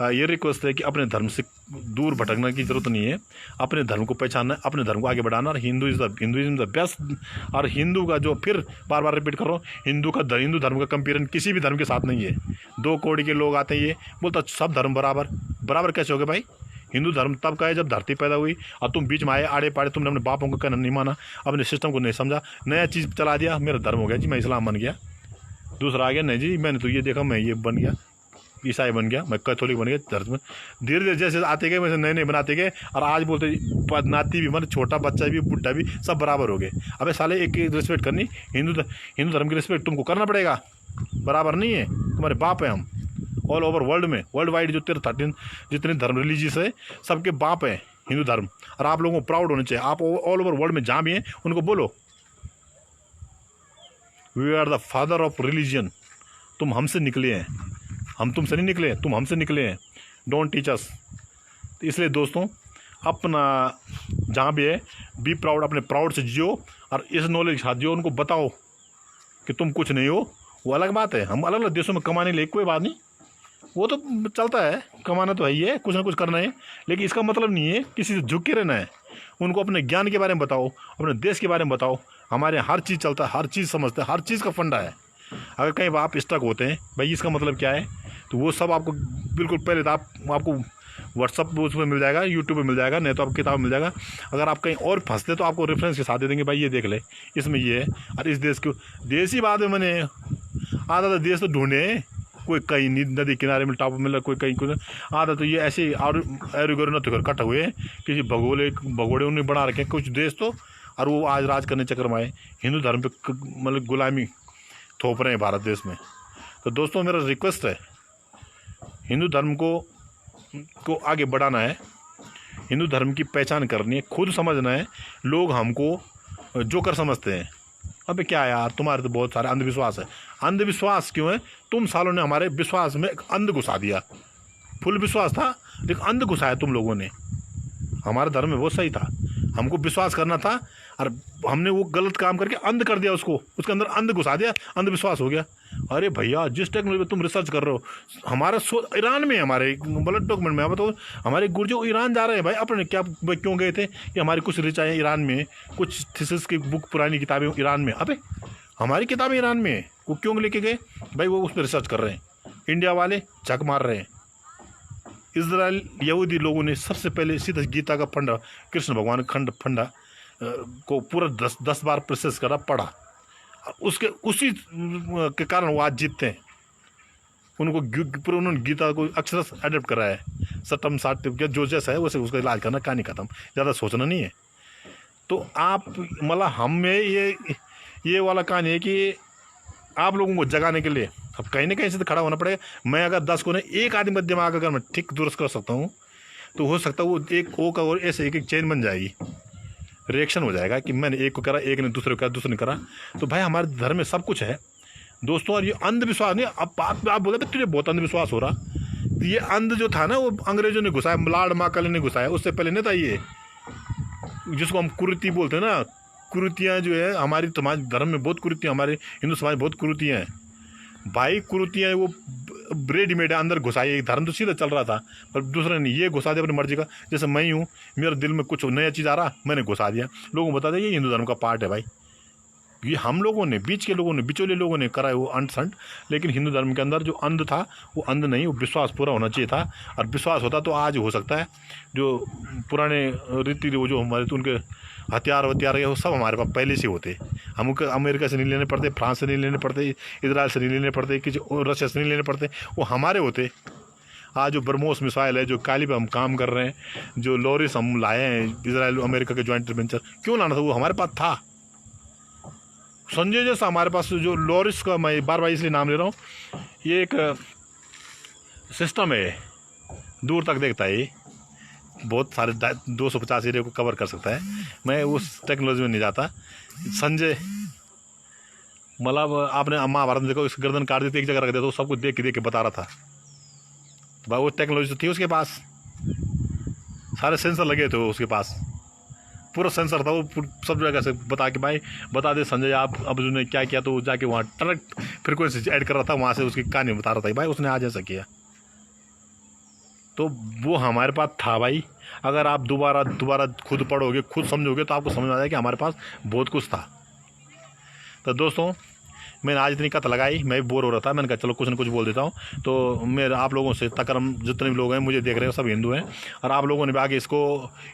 S1: ये रिक्वेस्ट है कि अपने धर्म से दूर भटकने की ज़रूरत नहीं है। अपने धर्म को पहचानना, अपने धर्म को आगे बढ़ाना। और हिंदुइज्म द बेस्ट। और हिंदू का जो, फिर बार बार रिपीट कर रहा हूँ, हिंदू धर्म का कंपेरिजन किसी भी धर्म के साथ नहीं है। 2 करोड़ के लोग आते हैं, ये बोलता सब धर्म बराबर कैसे हो गए भाई? हिंदू धर्म तब का है जब धरती पैदा हुई, और तुम बीच में आए आड़े पाड़े, तुमने अपने बापों का कहना नहीं माना, अपने सिस्टम को नहीं समझा, नया चीज़ चला दिया, मेरा धर्म हो गया जी, मैं इस्लाम बन गया। दूसरा आ गया, नहीं जी मैंने तो ये देखा, मैं ये बन गया, ईसाई बन गया, मैं कैथोलिक बन गया। धर्म में धीरे धीरे जैसे आते गए वैसे नए नए बनाते गए, और आज बोलते नाती भी, मतलब छोटा बच्चा भी, बुढ़ा भी, सब बराबर हो गए। अबे साले, एक की रिस्पेक्ट करनी, हिंदू धर्म की रिस्पेक्ट तुमको करना पड़ेगा। बराबर नहीं है, तुम्हारे बाप है हम। ऑल ओवर वर्ल्ड में, वर्ल्ड वाइड जो 13 जितने धर्म रिलीजियस है, सबके बाप है हिंदू धर्म। और आप लोगों को प्राउड होना चाहिए। आप ऑल ओवर वर्ल्ड में जहाँ भी हैं उनको बोलो, we are the father of religion. तुम हमसे निकले हैं, हम तुमसे नहीं निकले, तुम हमसे निकले हैं। Don't teach us. इसलिए दोस्तों, अपना जहाँ भी है बी प्राउड, अपने प्राउड से जियो, और इस नॉलेज के साथ जियो। उनको बताओ कि तुम कुछ नहीं हो, वो अलग बात है। हम अलग अलग देशों में कमाने के लिए कोई बात नहीं, वो तो चलता है, कमाना तो है ही है, कुछ ना कुछ करना है। लेकिन इसका मतलब नहीं है किसी से झुक के रहना है। उनको अपने ज्ञान के बारे में बताओ, अपने देश के बारे में बताओ। हमारे यहाँ हर चीज़ चलता है, हर चीज़ समझते हैं, हर चीज़ का फंडा है। अगर कहीं आप स्टक होते हैं भाई इसका मतलब क्या है, तो वो सब आपको बिल्कुल पहले तो आपको व्हाट्सअप उसमें मिल जाएगा, यूट्यूब पे मिल जाएगा, नहीं तो आपको किताब मिल जाएगा। अगर आप कहीं और फंसते तो आपको रेफरेंस के साथ दे देंगे, भाई ये देख ले, इसमें ये है। और इस देश को देश ही बात है, मैंने आधा तो देश तो ढूंढे, कोई कहीं नदी किनारे में टाप मिला, कोई कहीं कुछ, आधा तो ये ऐसे और एरोगेरो न कट हुए किसी भगोड़े उन्हें बना रखे कुछ देश तो। और वो आज राज करने चक्कर में आए, हिंदू धर्म पे मतलब गुलामी थोप रहे हैं भारत देश में। तो दोस्तों मेरा रिक्वेस्ट है, हिंदू धर्म को आगे बढ़ाना है, हिंदू धर्म की पहचान करनी है, खुद समझना है। लोग हमको जोकर समझते हैं, अबे क्या यार तुम्हारे तो बहुत सारे अंधविश्वास है। अंधविश्वास क्यों है? तुम सालों ने हमारे विश्वास में अंध घुसा दिया। फुल विश्वास था लेकिन अंध घुसाया तुम लोगों ने। हमारा धर्म में वो सही था, हमको विश्वास करना था और हमने वो गलत काम करके अंध कर दिया, उसके अंदर अंध घुसा दिया, अंधविश्वास हो गया। अरे भैया जिस टेक्नोलॉजी पे तुम रिसर्च कर रहे हो, हमारा ईरान में हमारे ब्लड डॉक्यूमेंट में आप बताओ, हमारे गुरुजी ईरान जा रहे हैं भाई अपने, क्या भाई क्यों गए थे? कि हमारी कुछ रिचाएँ ईरान में, कुछ थीसिस की बुक पुरानी किताबें ईरान में। अबे हमारी किताबें ईरान में, वो क्यों लेके गए भाई? वो उस पर रिसर्च कर रहे हैं, इंडिया वाले झक मार रहे हैं। इजराइल यहूदी लोगों ने सबसे पहले सीधा गीता का फंडा, कृष्ण भगवान खंड फंडा को पूरा 10 बार प्रोसेस करा, पढ़ा, उसके उसी के कारण वो आज जीतते हैं। उनको पूरा उन्होंने गीता को अक्षरश एडेप्ट करा है, सटम साट जो जैसा है वैसे उसका इलाज करना, कहानी खत्म, ज़्यादा सोचना नहीं है। तो आप मतलब हम में ये वाला कहानी है कि आप लोगों को जगाने के लिए अब कहीं ना कहीं से तो खड़ा होना पड़ेगा। मैं अगर 10 को ने एक आदमी दिमाग अगर मैं ठीक दुरुस्त कर सकता हूँ तो हो सकता है वो एक ओ का और ऐसे एक चेन बन जाएगी, रिएक्शन हो जाएगा कि मैंने एक को करा, एक ने दूसरे को करा, दूसरे ने करा। तो भाई हमारे धर्म में सब कुछ है दोस्तों। और ये अंधविश्वास नहीं, अब आप बोले तुझे बहुत अंधविश्वास हो रहा, तो ये अंध जो था ना वो अंग्रेजों ने घुसाया, लार्ड मार्कल ने घुसाया, उससे पहले नहीं था ये, जिसको हम कुरीति बोलते हैं ना। कुरीतियाँ जो है हमारी समाज धर्म में बहुत कुरीतियाँ, हमारे हिंदू समाज बहुत कुरीतियाँ हैं भाई। कुरीतियाँ वो रेडीमेड है, अंदर घुसाई, धर्म तो सीधा चल रहा था पर दूसरे ने ये घुसा दिया अपनी मर्जी का। जैसे मैं हूँ, मेरे दिल में कुछ नया चीज़ आ रहा, मैंने घुसा दिया, लोगों को बता दिया ये हिंदू धर्म का पार्ट है भाई। ये हम लोगों ने, बीच के लोगों ने, बिचौले लोगों ने करा है वो अंध संट। लेकिन हिंदू धर्म के अंदर जो अंध था वो अंध नहीं, वो विश्वास पूरा होना चाहिए था। और विश्वास होता तो आज हो सकता है जो पुराने रीति रिवाज जो हमारे उनके हथियार वो सब हमारे पास पहले से होते। हमको अमेरिका से नहीं लेने पड़ते, फ्रांस से नहीं लेने पड़ते, इजराइल से नहीं लेने पड़ते, किसी रशिया से नहीं लेने पड़ते, वो हमारे होते। आज जो ब्रह्मोस मिसाइल है, जो काली पे हम काम कर रहे हैं, जो लॉरिस हम लाए हैं इजराइल अमेरिका के जॉइंट वेंचर, क्यों लाना था? वो हमारे पास था। संजय जैसा हमारे पास जो लॉरिस का, मैं बार बार इसलिए नाम ले रहा हूँ, ये एक सिस्टम है, दूर तक देखता है, बहुत सारे 250 एरिया को कवर कर सकता है। मैं उस टेक्नोलॉजी में नहीं जाता। संजय मतलब आपने महाभारत में देखो, इस गर्दन काट दी थी, एक जगह रख दिया तो सबको देख के बता रहा था भाई। वो टेक्नोलॉजी तो थी उसके पास, सारे सेंसर लगे थे उसके पास, पूरा सेंसर था, वो सब जगह से बता के भाई बता दे संजय आप अब उसने क्या किया, तो जाके वहाँ डायरेक्ट फ्रिक्वेंसी ऐड कर रहा था, वहाँ से उसकी कहानी बता रहा था भाई उसने आज ऐसा किया। तो वो हमारे पास था भाई। अगर आप दोबारा खुद पढ़ोगे, खुद समझोगे तो आपको समझ आ जाएगा कि हमारे पास बहुत कुछ था। तो दोस्तों मैंने आज इतनी कथ लगाई, मैं भी बोर हो रहा था, मैंने कहा चलो कुछ न कुछ बोल देता हूँ। तो मेरे आप लोगों से तकरम जितने भी लोग हैं मुझे देख रहे हैं सब हिंदू हैं, और आप लोगों ने भी आगे इसको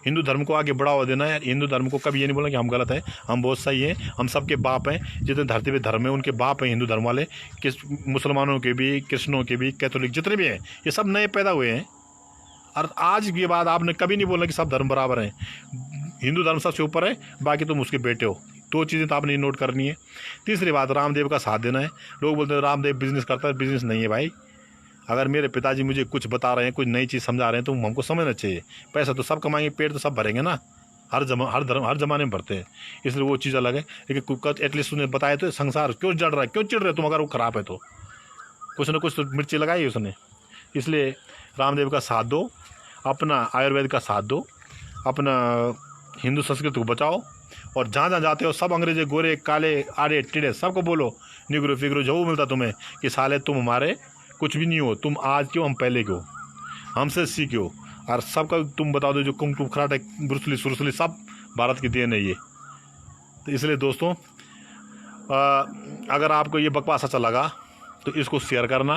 S1: हिंदू धर्म को आगे बढ़ावा देना है। हिंदू धर्म को कभी ये नहीं बोलना कि हम गलत हैं, हम बहुत सही हैं, हम सबके बाप हैं। जितने धरती पे धर्म है उनके बाप हैं हिंदू धर्म वाले, किस मुसलमानों के भी, कृष्णों के भी, कैथोलिक जितने भी हैं, ये सब नए पैदा हुए हैं। और आज के बाद आपने कभी नहीं बोलना कि सब धर्म बराबर हैं, हिंदू धर्म सबसे ऊपर है, बाकी तुम उसके बेटे हो। 2 चीज़ें तो आपने नोट करनी है। तीसरी बात, रामदेव का साथ देना है। लोग बोलते हैं रामदेव बिजनेस करता है, बिजनेस नहीं है भाई। अगर मेरे पिताजी मुझे कुछ बता रहे हैं, कुछ नई चीज़ समझा रहे हैं, तो हमको समझना चाहिए। पैसा तो सब कमाएंगे, पेट तो सब भरेंगे ना, हर जमाने में भरते हैं, इसलिए वो चीज़ अलग है। लेकिन एटलीस्ट उसने बताया तो संसार क्यों जड़ रहा है, क्यों चिड़ रहे तुम? अगर वो ख़राब है तो कुछ ना कुछ तो मिर्ची लगाई उसने। इसलिए रामदेव का साथ दो, अपना आयुर्वेद का साथ दो, अपना हिंदू संस्कृति को बचाओ। और जहाँ जहाँ जाते हो सब अंग्रेजे गोरे काले आड़े टेढ़े सबको बोलो निगरो फिगरो जो मिलता तुम्हें कि साले तुम हमारे कुछ भी नहीं हो, तुम आज क्यों हम पहले क्यों, हमसे सीखो। और सबका तुम बता दो जो kung fu karate Bruce Lee सुरुसली सब भारत की देन है ये। तो इसलिए दोस्तों अगर आपको ये बकवास अच्छा लगा तो इसको शेयर करना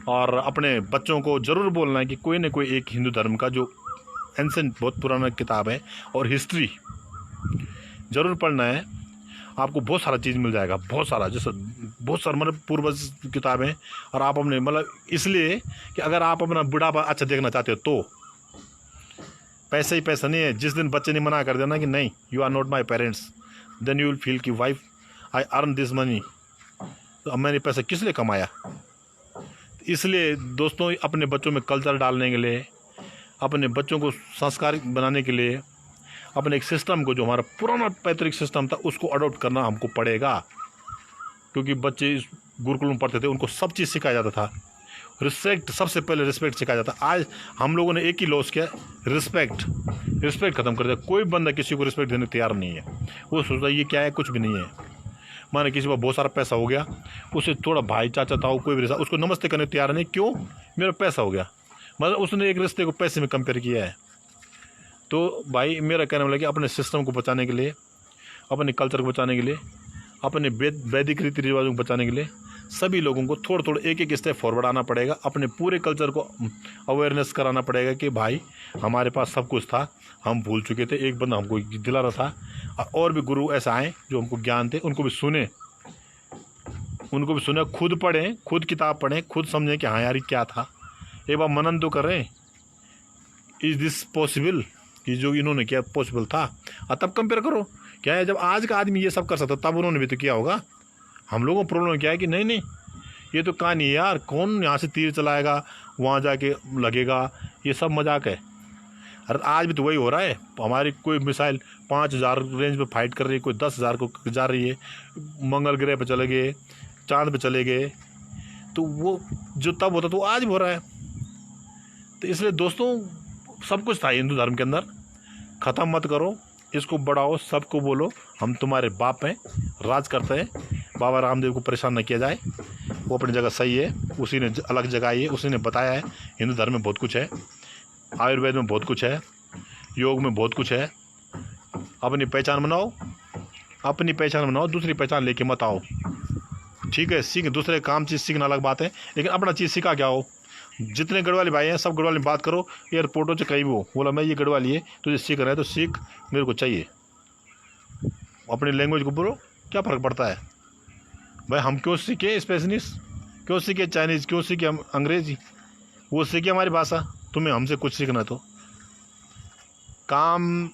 S1: और अपने बच्चों को ज़रूर बोलना है कि कोई ना कोई एक हिंदू धर्म का जो एंसेंट बहुत पुराना किताब है और हिस्ट्री ज़रूर पढ़ना है। आपको बहुत सारा चीज़ मिल जाएगा, बहुत सारा, जैसे बहुत सारा मतलब पूर्वज किताबें। और आप अपने मतलब इसलिए कि अगर आप अपना बुढ़ापा अच्छा देखना चाहते हो तो पैसा ही पैसा नहीं है। जिस दिन बच्चे ने मना कर देना कि नहीं you are not my parents, then you will feel कि wife I earn this money, तो अब मैंने पैसा किस लिए कमाया। इसलिए दोस्तों अपने बच्चों में कल्चर डालने के लिए, अपने बच्चों को संस्कारिक बनाने के लिए, अपने एक सिस्टम को जो हमारा पुराना पैतृक सिस्टम था उसको अडॉप्ट करना हमको पड़ेगा। क्योंकि बच्चे गुरुकुल में पढ़ते थे, उनको सब चीज़ सिखाया जाता था। रिस्पेक्ट, सबसे पहले रिस्पेक्ट सिखाया जाता। आज हम लोगों ने एक ही लॉस किया, रिस्पेक्ट ख़त्म कर दिया। कोई बंदा किसी को रिस्पेक्ट देने तैयार नहीं है। वो सोचता है ये क्या है, कुछ भी नहीं है। माने किसी को बहुत सारा पैसा हो गया, उसे थोड़ा भाई चाचा ताऊ कोई भी रिश्ता, उसको नमस्ते करने तैयार नहीं। क्यों? मेरा पैसा हो गया, मतलब उसने एक रिश्ते को पैसे में कंपेयर किया है। तो भाई मेरा कहने वाला कि अपने सिस्टम को बचाने के लिए, अपने कल्चर को बचाने के लिए, अपने वैदिक रीति रिवाजों को बचाने के लिए सभी लोगों को थोड़ा थोड़ा एक एक स्टेप फॉरवर्ड आना पड़ेगा। अपने पूरे कल्चर को अवेयरनेस कराना पड़ेगा कि भाई हमारे पास सब कुछ था, हम भूल चुके थे, एक बंदा हमको दिला रहा था। और भी गुरु ऐसे आए जो हमको ज्ञान थे, उनको भी सुने, खुद पढ़ें, खुद किताब पढ़ें, खुद समझें कि हाँ यार क्या था। एक बार मनन तो करें, इज़ दिस पॉसिबल, कि जो इन्होंने किया पॉसिबल था, और तब कंपेयर करो। क्या है, जब आज का आदमी ये सब कर सकता तब उन्होंने भी तो किया होगा। हम लोगों को प्रॉब्लम क्या है कि नहीं ये तो कहानी है यार, कौन यहाँ से तीर चलाएगा वहाँ जाके लगेगा, ये सब मजाक है। अरे आज भी तो वही हो रहा है। हमारी कोई मिसाइल 5000 रेंज पे फाइट कर रही है, कोई 10,000 को जा रही है, मंगल ग्रह पे चले गए, चांद पे चले गए। तो वो जो तब होता तो आज भी हो रहा है। तो इसलिए दोस्तों सब कुछ था हिंदू धर्म के अंदर, ख़त्म मत करो, इसको बढ़ाओ, सबको बोलो हम तुम्हारे बाप हैं, राज करते हैं। बाबा रामदेव को परेशान न किया जाए, वो अपनी जगह सही है, उसी ने अलग जगह आई है, उसी ने बताया है हिंदू धर्म में बहुत कुछ है, आयुर्वेद में बहुत कुछ है, योग में बहुत कुछ है। अपनी पहचान बनाओ, दूसरी पहचान लेके मत आओ। ठीक है, सीख दूसरे काम चीज़ सीखना अलग बात है, लेकिन अपना चीज़ सीखा क्या हो। जितने गढ़वाली भाई हैं सब गढ़वाली में बात करो, एयरपोर्टों से कहीं भी हो, बोला मैं ये गढ़वाली है, तुझे सीख रहा है तो सीख, मेरे को चाहिए। अपनी लैंग्वेज को बोलो, क्या फ़र्क पड़ता है भाई। हम क्यों सीखे स्पेशलिश, क्यों सीखे चाइनीज़, क्यों सीखे हम अंग्रेजी, वो सीखे हमारी भाषा। तुम्हें हमसे कुछ सीखना तो काम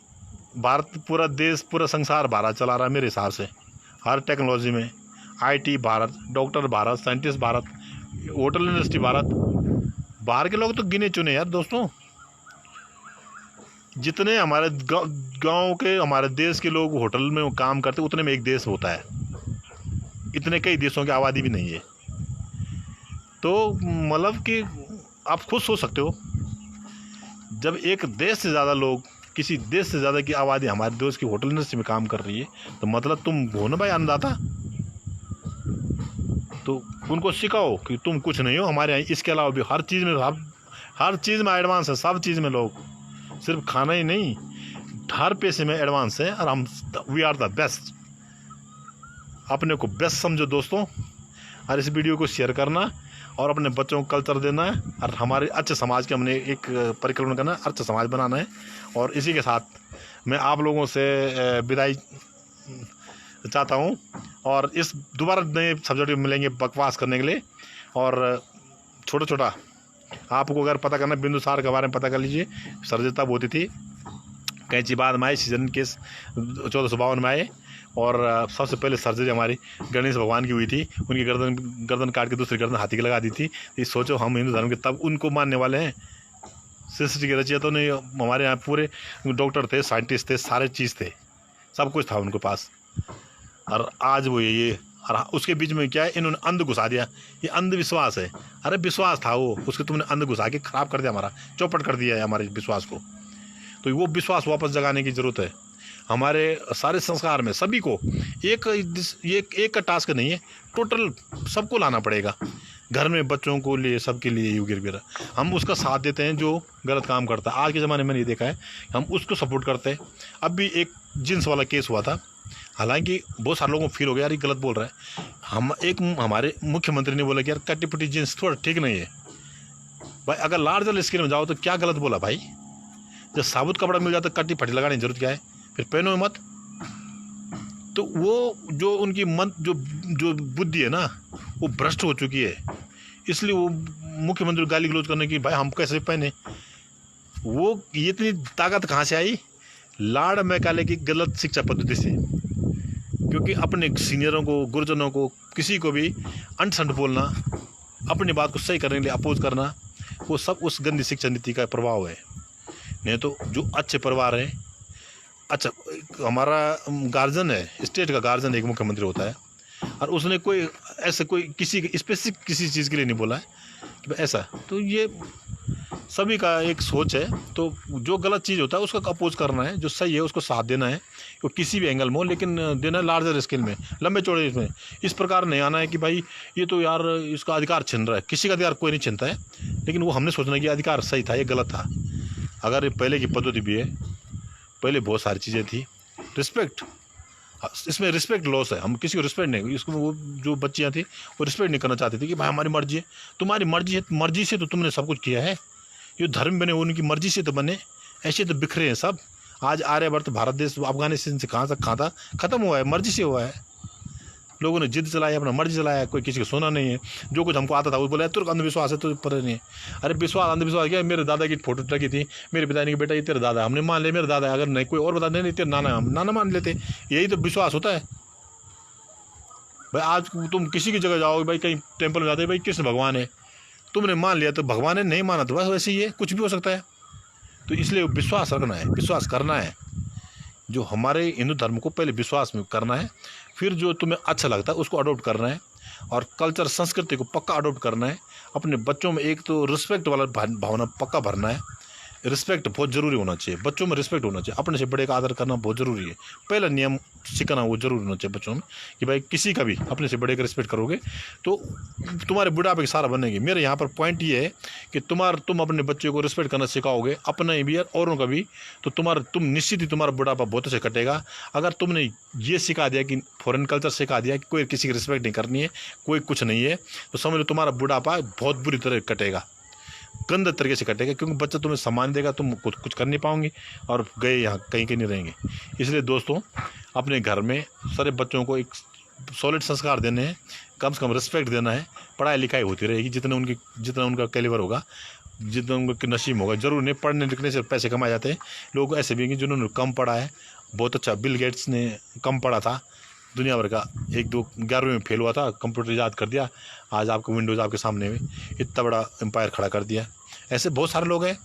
S1: भारत, पूरा देश, पूरा संसार भारत चला रहा है मेरे हिसाब से। हर टेक्नोलॉजी में IT Bharat, doctor Bharat, scientist Bharat, hotel industry Bharat. बाहर के लोग तो गिने चुने यार दोस्तों, जितने हमारे गांव के, हमारे देश के लोग होटल में काम करते उतने में एक देश होता है। इतने कई देशों की आबादी भी नहीं है। तो मतलब कि आप खुद सोच सकते हो, जब एक देश से ज़्यादा लोग, किसी देश से ज़्यादा की आबादी हमारे देश की होटल इंडस्ट्री में काम कर रही है, तो मतलब तुम हो ना भाई अन्नदाता। तो उनको सिखाओ कि तुम कुछ नहीं हो, हमारे यहाँ इसके अलावा भी हर चीज़ में एडवांस है। सब चीज़ में लोग, सिर्फ खाना ही नहीं, हर पैसे में एडवांस है। और हम वी आर द बेस्ट। अपने को बेस्ट समझो दोस्तों, और इस वीडियो को शेयर करना और अपने बच्चों को कल्चर देना है, और हमारे अच्छे समाज के हमने एक परिकल्पना करना है, अच्छा समाज बनाना है। और इसी के साथ मैं आप लोगों से विदाई चाहता हूँ, और इस दोबारा नए सब्जेक्ट में मिलेंगे बकवास करने के लिए। और छोटा आपको अगर पता करना, बिंदुसार के बारे में पता कर लीजिए। सर्जरी तब होती थी, कैंची बाद में आए, सीजन केस 1452 में आए। और सबसे पहले सर्जरी हमारी गणेश भगवान की हुई थी, उनकी गर्दन काट के दूसरी गर्दन हाथी की लगा दी थी। ये सोचो, हम हिंदू धर्म के तब उनको मानने वाले हैं। सृष्टि के रचयिता ने, हमारे यहाँ पूरे डॉक्टर थे, साइंटिस्ट थे, सारे चीज़ थे, सब कुछ था उनके पास। और आज वो ये और उसके बीच में क्या है, इन्होंने अंध घुसा दिया। ये अंधविश्वास है। अरे विश्वास था वो, उसके तुमने अंध घुसा के ख़राब कर दिया, हमारा चौपट कर दिया है हमारे विश्वास को। तो वो विश्वास वापस जगाने की ज़रूरत है। हमारे सारे संस्कार में सभी को एक का टास्क नहीं है, टोटल सबको लाना पड़ेगा, घर में बच्चों को लिए सबके लिए योग्य वगैरह। हम उसका साथ देते हैं जो गलत काम करता है। आज के ज़माने में ये देखा है, हम उसको सपोर्ट करते हैं। अब भी एक जींस वाला केस हुआ था, हालांकि बहुत सारे लोगों को फील हो गया यार ये गलत बोल रहा है। हमारे मुख्यमंत्री ने बोला कि यार कटी पुटी जींस थोड़ा ठीक नहीं है भाई। अगर लार्जर स्केल में जाओ तो क्या गलत बोला भाई? जब साबुत कपड़ा मिल जाता तो कटी फटी लगाने की जरूरत क्या है? फिर पहनो मत। तो वो जो उनकी मन जो बुद्धि है ना वो भ्रष्ट हो चुकी है, इसलिए वो मुख्यमंत्री गाली गलौज करने की भाई हम कैसे पहने। वो ये इतनी ताकत कहाँ से आई? लॉर्ड मैकाले की गलत शिक्षा पद्धति से। क्योंकि अपने सीनियरों को, गुरुजनों को, किसी को भी अंट संट बोलना, अपनी बात को सही करने के लिए अपोज करना, वो सब उस गंदी शिक्षा नीति का प्रभाव है। नहीं तो जो अच्छे परिवार है, अच्छा हमारा गार्जियन है, स्टेट का गार्जियन एक मुख्यमंत्री होता है, और उसने कोई ऐसे कोई किसी स्पेसिफिक किसी चीज़ के लिए नहीं बोला है कि ऐसा। तो ये सभी का एक सोच है। तो जो गलत चीज़ होता है उसका अपोज करना है, जो सही है उसको साथ देना है, वो किसी भी एंगल में हो, लेकिन देना लार्जर स्केल में, लंबे चौड़े इसमें। इस प्रकार नहीं आना है कि भाई ये तो यार इसका अधिकार छीन रहा है। किसी का अधिकार कोई नहीं छीनता है, लेकिन वो हमने सोचना कि अधिकार सही था, ये गलत था। अगर ये पहले की पद्धति भी है, पहले बहुत सारी चीज़ें थी। रिस्पेक्ट, इसमें रिस्पेक्ट लॉस है। हम किसी को रिस्पेक्ट नहीं, इसको वो जो बच्चियाँ थी वो रिस्पेक्ट नहीं करना चाहती थी कि भाई हमारी मर्जी है। तुम्हारी मर्जी है, मर्जी से तो तुमने सब कुछ किया है। ये धर्म बने उनकी मर्जी से तो बने, ऐसे तो बिखरे हैं सब। आज आर्यभट्ट भारत देश अफगानिस्तान से कहाँ तक कहाँ था, ख़त्म हुआ है, मर्जी से हुआ है। लोगों ने जिद चलाई, अपना मर्जी चलाया, कोई किसी को सुना नहीं है। जो कुछ हमको आता था वो बोला तुर्क अंधविश्वास है, तो पर नहीं है। अरे विश्वास अंधविश्वास क्या? मेरे दादा की फोटो लगी थी, मेरे पिता ने कि बेटा ये तेरा दादा, हमने मान लिया मेरा दादा। अगर नहीं कोई और बता नहीं तेरा नाना, हम नाना मान लेते। यही तो विश्वास होता है भाई। आज तुम किसी की जगह जाओ भाई, कहीं टेम्पल में जाते भाई कृष्ण भगवान है, तुमने मान लिया तो भगवान है, नहीं माना तो बस वैसे ही है, कुछ भी हो सकता है। तो इसलिए विश्वास रखना है, विश्वास करना है। जो हमारे हिंदू धर्म को पहले विश्वास में करना है, फिर जो तुम्हें अच्छा लगता है उसको अडोप्ट करना है, और कल्चर संस्कृति को पक्का अडोप्ट करना है। अपने बच्चों में एक तो रिस्पेक्ट वाला भावना पक्का भरना है। रिस्पेक्ट बहुत ज़रूरी होना चाहिए, बच्चों में रिस्पेक्ट होना चाहिए। अपने से बड़े का आदर करना बहुत ज़रूरी है। पहला नियम सिखाना वो जरूरी होना चाहिए बच्चों में कि भाई किसी का भी अपने से बड़े का रिस्पेक्ट करोगे तो तुम्हारे बुढ़ापे की सहारा बनेगी। मेरे यहाँ पर पॉइंट ये है कि तुम अपने बच्चे को रिस्पेक्ट करना सिखाओगे, अपना ही भी और औरों का भी, तो तुम निश्चित ही तुम्हारा बुढ़ापा बहुत अच्छे कटेगा। अगर तुमने ये सिखा दिया कि फॉरेन कल्चर सिखा दिया कि कोई किसी की रिस्पेक्ट नहीं करनी है, कोई कुछ नहीं है, तो समझ लो तुम्हारा बुढ़ापा बहुत बुरी तरह कटेगा, गंदे तरीके से कटेगा। क्योंकि बच्चा तुम्हें सम्मान देगा, तुम कुछ कर नहीं पाओगे और गए यहाँ कहीं कहीं नहीं रहेंगे। इसलिए दोस्तों अपने घर में सारे बच्चों को एक सॉलिड संस्कार देने हैं, कम से कम रिस्पेक्ट देना है। पढ़ाई लिखाई होती रहेगी, जितना उनका कैलिबर होगा, जितना उनका नसीब होगा। जरूर नहीं पढ़ने लिखने से पैसे कमाए जाते हैं। लोग ऐसे भी हैं जिन्होंने कम पढ़ा है, बहुत अच्छा। बिल गेट्स ने कम पढ़ा था, दुनिया भर का 1-2 11वीं में फेल हुआ था, कंप्यूटर याद कर दिया, आज आपको विंडोज़ आपके सामने में इतना बड़ा एम्पायर खड़ा कर दिया। ऐसे बहुत सारे लोग हैं।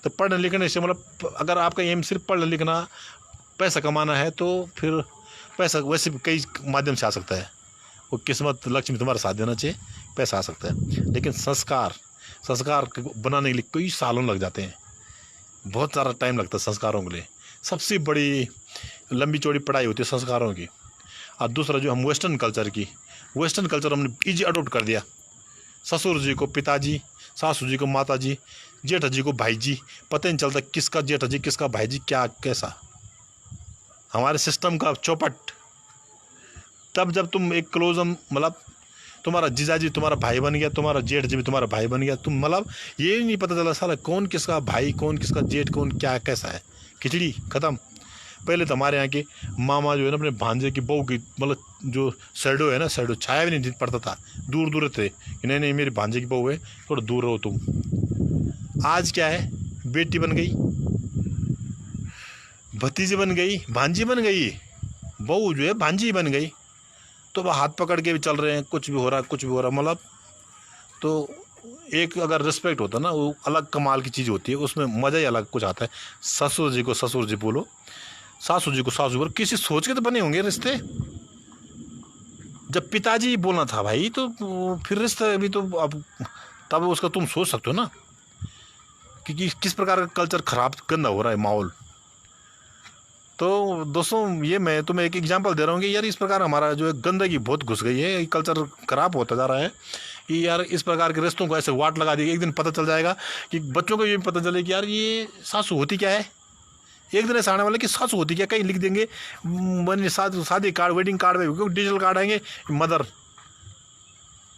S1: तो पढ़ने लिखने से मतलब अगर आपका एम सिर्फ पढ़ना लिखना पैसा कमाना है तो फिर पैसा वैसे भी कई माध्यम से आ सकता है। वो किस्मत लक्ष्मी तुम्हारा साथ देना चाहिए, पैसा आ सकता है। लेकिन संस्कार बनाने के लिए कई सालों लग जाते हैं, बहुत सारा टाइम लगता है संस्कारों के लिए। सबसे बड़ी लंबी चौड़ी पढ़ाई होती है संस्कारों की। और दूसरा जो हम वेस्टर्न कल्चर हमने ईजी अडोप्ट कर दिया। ससुर जी को पिताजी, सासू जी को माता जी, जेठ जी को भाई जी, पता नहीं चलता किसका जेठ जी किसका भाई जी, क्या कैसा हमारे सिस्टम का चौपट। तब जब तुम एक क्लोज मतलब तुम्हारा जीजा जी तुम्हारा भाई बन गया, तुम्हारा जेठ जी भी तुम्हारा भाई बन गया, तुम मतलब ये नहीं पता चला साला कौन किसका भाई, कौन किसका जेठ, कौन क्या कैसा है। खिचड़ी खत्म। पहले तो हमारे यहाँ के मामा जो है ना अपने भांजे की बहू की मतलब जो शैडो है ना, शैडो छाया भी नहीं पड़ता था, दूर दूर थे कि नहीं मेरी भांजे की बहू है, थोड़ा दूर रहो तुम। आज क्या है, बेटी बन गई, भतीजी बन गई, भांजी बन गई, बहू जो है भांजी बन गई, तो वह हाथ पकड़ के भी चल रहे हैं, कुछ भी हो रहा मतलब। तो एक अगर रिस्पेक्ट होता ना वो अलग कमाल की चीज़ होती है, उसमें मज़ा ही अलग कुछ आता है। ससुर जी को ससुर जी बोलो, सासू जी को सासू बोलो, किसी सोच के तो बने होंगे रिश्ते। जब पिताजी बोलना था भाई तो फिर रिश्ते भी तो अब तब उसका तुम सोच सकते हो ना कि किस प्रकार का कल्चर खराब गंदा हो रहा है माहौल। तो दोस्तों ये मैं तुम्हें एक एग्जांपल दे रहा हूँ कि यार इस प्रकार हमारा जो है गंदगी बहुत घुस गई है, कल्चर खराब होता जा रहा है कि यार इस प्रकार के रिश्तों को ऐसे वाट लगा दी। एक दिन पता चल जाएगा कि बच्चों को ये भी पता चले कि यार ये सासू होती क्या है। एक दिन ऐसा आने वाला कि सासू होती क्या, कहीं लिख देंगे शादी कार्ड, वेडिंग कार्ड में क्योंकि डिजिटल कार्ड आएंगे मदर,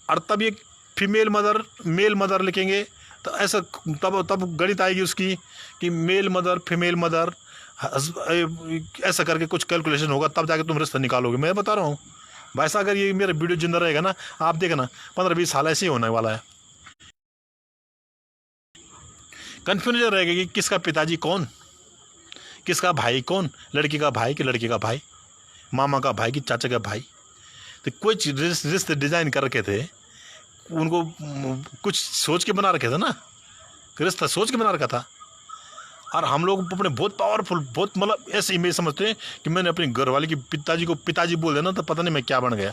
S1: और तब ये फीमेल मदर मेल मदर लिखेंगे तो ऐसा तब गणित आएगी उसकी कि मेल मदर फीमेल मदर ऐसा करके कुछ कैलकुलेशन होगा, तब जाके तुम रिश्ता निकालोगे। मैं बता रहा हूँ भाई साहब, अगर ये मेरा वीडियो जिंदा रहेगा ना, आप देखना 15-20 साल ऐसे ही होने वाला है। कन्फ्यूजन रहेगा कि किसका पिताजी कौन, किसका भाई कौन, लड़की का भाई कि लड़के का भाई, मामा का भाई कि चाचा का भाई। तो कुछ रिश्ते डिज़ाइन कर रखे थे, उनको कुछ सोच के बना रखे थे ना, रिश्ता सोच के बना रखा था। और हम लोग अपने बहुत पावरफुल, बहुत मतलब ऐसे इमेज समझते हैं कि मैंने अपनी घरवाली की पिताजी को पिताजी बोल देना तो पता नहीं मैं क्या बन गया।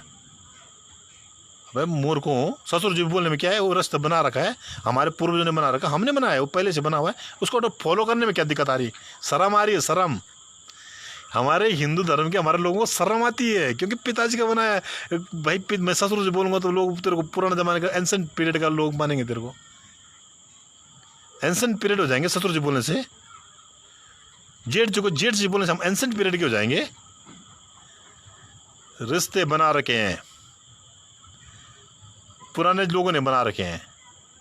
S1: भाई मूर्खों, ससुर जी बोलने में क्या है, वो रास्ता बना रखा है, हमारे पूर्वजों ने बना रखा, हमने बनाया, वो पहले से बना हुआ है, उसको तो फॉलो करने में क्या दिक्कत आ रही है। शर्म आ रही है, शर्म। हमारे हिंदू धर्म के हमारे लोगों को शर्म आती है क्योंकि पिताजी का बनाया है। भाई मैं ससुर जी बोलूँगा तो लोग तेरे को पुराने ज़माने का एंसेंट पीरियड का लोग मानेंगे, तेरे को एंसेंट पीरियड हो जाएंगे ससुर जी बोलने से। जेठ जी बोलने से हम एंसेंट पीरियड के हो जाएंगे। रिश्ते बना रखे हैं, पुराने लोगों ने बना रखे हैं,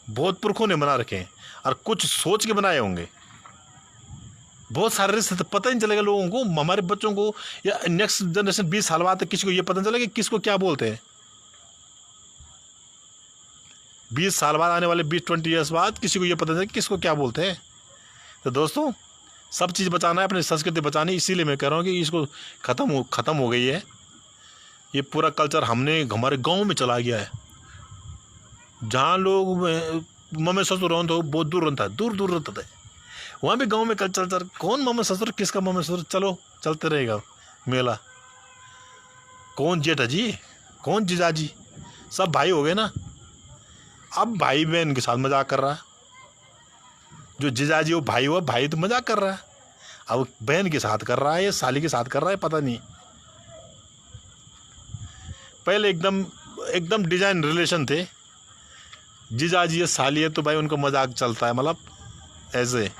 S1: बहुत पुरखों ने बना रखे हैं, और कुछ सोच के बनाए होंगे। बहुत सारे रिश्ते तो पता ही नहीं चलेगा लोगों को, हमारे बच्चों को या नेक्स्ट जनरेशन 20 साल बाद तक किसी को ये पता नहीं चलेगा कि किसको क्या बोलते हैं। 20 साल बाद आने वाले 20-20 ईयर्स बाद किसी को ये पता नहीं चलेगा किसको क्या बोलते हैं। तो दोस्तों सब चीज़ बचाना है, अपनी संस्कृति बचानी, इसीलिए मैं कह रहा हूँ कि इसको ख़त्म हो गई है। ये पूरा कल्चर हमारे गाँव में चला गया है। जहाँ लोग मम्मी ससुर रहते हो बहुत दूर रहता है, दूर रहता है, वहाँ भी गांव में कल्चर कौन मम्मी ससुर, किसका मम्मी ससुर, चलो चलते रहेगा मेला। कौन जेठा जी, कौन जीजा जी, सब भाई हो गए ना। अब भाई बहन के साथ मजाक कर रहा है, जो जीजा जी वो भाई हुआ, भाई तो मजाक कर रहा है, अब बहन के साथ कर रहा है या साली के साथ कर रहा है पता नहीं। पहले एकदम डिजाइन रिलेशन थे, जीजा जी या साली है तो भाई उनको मजाक चलता है, मतलब ऐसे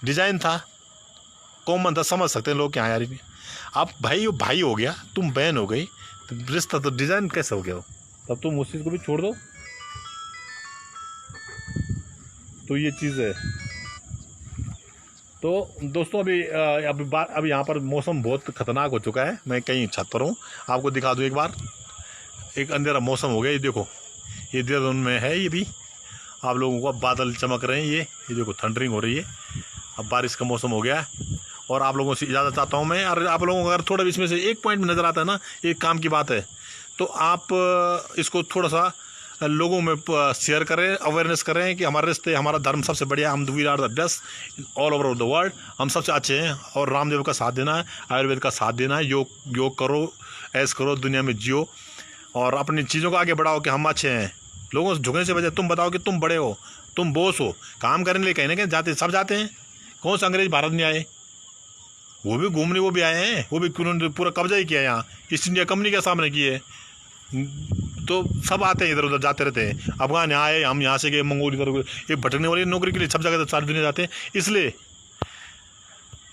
S1: डिजाइन था, कॉमन था, समझ सकते हैं लोग क्या यार। अब भाई वो भाई हो गया, तुम बहन हो गई, तो रिश्ता तो डिजाइन कैसे हो गया हो, तब तुम उस चीज़ को भी छोड़ दो। तो ये चीज़ है। तो दोस्तों अभी यहाँ पर मौसम बहुत ख़तरनाक हो चुका है। मैं कहीं छत पर हूँ, आपको दिखा दूँ एक बार। एक अंधेरा मौसम हो गया, ये देखो, ये देहरादून में है, ये भी आप लोगों को अब बादल चमक रहे हैं, ये देखो थंडरिंग हो रही है, अब बारिश का मौसम हो गया है। और आप लोगों से इजाज़त चाहता हूँ मैं, और आप लोगों को अगर थोड़ा भी इसमें से एक पॉइंट में नज़र आता है ना, एक काम की बात है, तो आप इसको थोड़ा सा लोगों में शेयर करें, अवेयरनेस करें कि हमारे रिश्ते, हमारा धर्म सबसे बढ़िया, हम we are the best all over the world, हम सबसे अच्छे हैं। और रामदेव का साथ देना है, आयुर्वेद का साथ देना है, योग करो, ऐश करो, दुनिया में जियो और अपनी चीज़ों को आगे बढ़ाओ कि हम अच्छे हैं। लोगों से झुकने से बजाय तुम बताओ कि तुम बड़े हो, तुम बोस हो, काम करने के लिए कहीं ना कहीं जाते, सब जाते हैं। कौन से अंग्रेज भारत में आए, वो भी घूमने वो भी आए हैं, वो भी उन्होंने पूरा कब्जा ही किया यहाँ, ईस्ट इंडिया कंपनी के सामने किए। तो सब आते हैं, इधर उधर जाते रहते हैं। अफगान यहाँ आए, हम यहाँ से गए, मंगोल इधर, ये भटकने वाली नौकरी के लिए सब जगह सारी दुनिया जाते हैं। इसलिए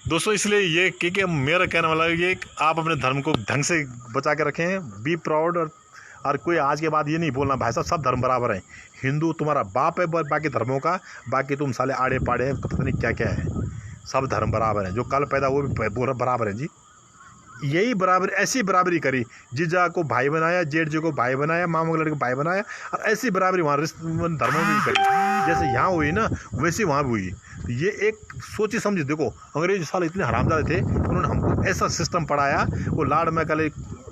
S1: दोस्तों, इसलिए ये कि मेरा कहने वाला है ये, आप अपने धर्म को ढंग से बचा के रखें, बी प्राउड। और कोई आज के बाद ये नहीं बोलना भाई साहब सब धर्म बराबर हैं, हिंदू तुम्हारा बाप है बाकी धर्मों का, बाकी तुम साले आड़े पाड़े हैं, पता नहीं क्या क्या है, सब धर्म बराबर हैं। जो कल पैदा वो भी बराबर है जी, यही बराबर, ऐसी बराबरी करी, जीजा को भाई बनाया, जेठ जी को भाई बनाया, मामा के लड़के को भाई बनाया, और ऐसी बराबरी वहाँ धर्मों में भी करी, जैसे यहाँ हुई ना वैसे वहाँ भी हुई। तो ये एक सोची समझी, देखो अंग्रेज साल इतने हरामजादे थे, उन्होंने हमको ऐसा सिस्टम पढ़ाया, वो लार्ड मैकाले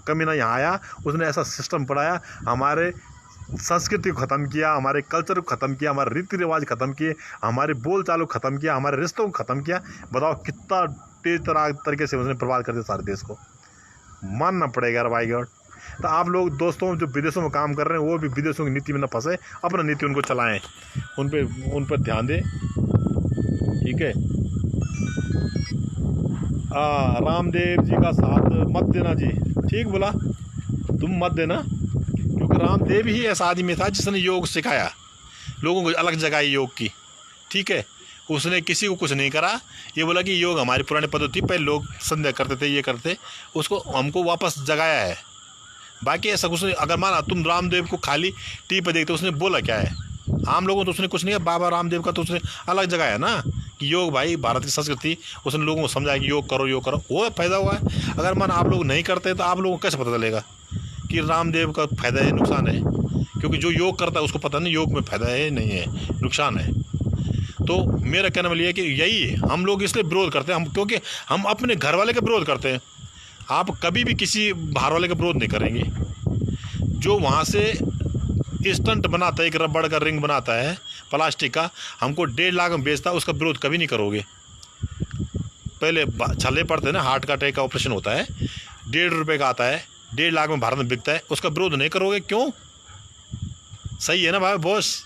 S1: कमीना यहाँ आया, उसने ऐसा सिस्टम पढ़ाया, हमारे संस्कृति को ख़त्म किया, हमारे कल्चर को ख़त्म किया, हमारे रीति रिवाज ख़त्म किए, हमारे बोल चाल को ख़त्म किया, हमारे रिश्तों को ख़त्म किया। बताओ कितना तेज तरीके से उसने बर्बाद कर दिया सारे देश को, मानना पड़ेगा भाई गॉड। तो आप लोग दोस्तों जो विदेशों में काम कर रहे हैं, वो भी विदेशों की नीति में न फंसे, अपना नीति उनको चलाएं, उन पर ध्यान दें, ठीक है। रामदेव जी का साथ मत देना जी। ठीक बोला, तुम मत देना, क्योंकि रामदेव ही ऐसा आदमी था जिसने योग सिखाया, लोगों को अलग जगाई योग की। ठीक है, उसने किसी को कुछ नहीं करा, ये बोला कि योग हमारी पुरानी पद्धति, पहले लोग संध्या करते थे, ये करते, उसको हमको वापस जगाया है। बाकी ऐसा कुछ नहीं। अगर माना तुम रामदेव को खाली टीवी पर देखते, उसने बोला क्या है, आम लोगों तो उसने कुछ नहीं है। बाबा रामदेव का तो उसने अलग जगह है ना कि योग भाई भारत की संस्कृति, उसने लोगों को समझाया कि योग करो, योग करो, वो फायदा हुआ है। अगर माना आप लोग नहीं करते तो आप लोगों को कैसे पता चलेगा कि रामदेव का फायदा है नुकसान है? क्योंकि जो योग करता है उसको पता नहीं योग में फायदा है नहीं है, नुकसान है। तो मेरा कहने वाली है कि यही है, हम लोग इसलिए विरोध करते हैं, हम क्योंकि हम अपने घर वाले का विरोध करते हैं। आप कभी भी किसी बाहर वाले का विरोध नहीं करेंगे। जो वहाँ से स्टंट बनाता है, एक रबड़ का रिंग बनाता है प्लास्टिक का, हमको 1.5 लाख में बेचता है, उसका विरोध कभी नहीं करोगे। पहले छल्ले पड़ते हैं ना, हार्ट का अटैक का ऑपरेशन होता है, 1.5 रुपये का आता है, 1.5 लाख में भारत में बिकता है, उसका विरोध नहीं करोगे। क्यों? सही है ना भाई बॉस,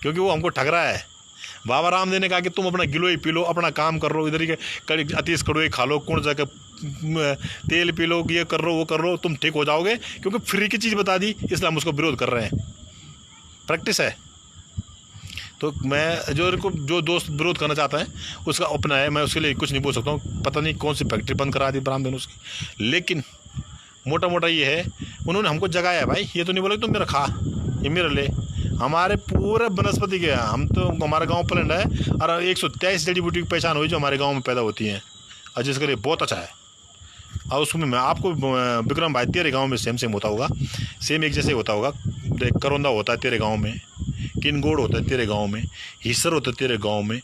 S1: क्योंकि वो हमको ठग रहा है। बाबा रामदेव ने कहा कि तुम अपना गिलोई पी लो, अपना काम कर लो, इधर ही कड़ी अतीस कड़ोई खा लो, कौन जाकर तेल पी लो, ये कर लो, वो कर लो, तुम ठीक हो जाओगे। क्योंकि फ्री की चीज़ बता दी, इसलिए हम उसको विरोध कर रहे हैं। प्रैक्टिस है। तो मैं जो दोस्त विरोध करना चाहता है उसका अपना है, मैं उसके लिए कुछ नहीं बोल सकता हूँ। पता नहीं कौन सी फैक्ट्री बंद करा दी रामदेव ने उसकी, लेकिन मोटा मोटा ये है, उन्होंने हमको जगाया है भाई। ये तो नहीं बोला कि तुम मेरा खा, ये मेरा ले। हमारे पूरे वनस्पति के, हम तो, हमारा गांव प्लेंड है और 123 जड़ी बूटी की पहचान हुई जो हमारे गांव में पैदा होती हैं और जिसके लिए बहुत अच्छा है। और उसमें मैं आपको विक्रम भाई, तेरे गांव में सेम होता होगा, सेम एक जैसे होता होगा। देख, करौंदा होता है तेरे गांव में, किनगोड़ होता है तेरे गांव में, हिस्सर होता है तेरे गांव में,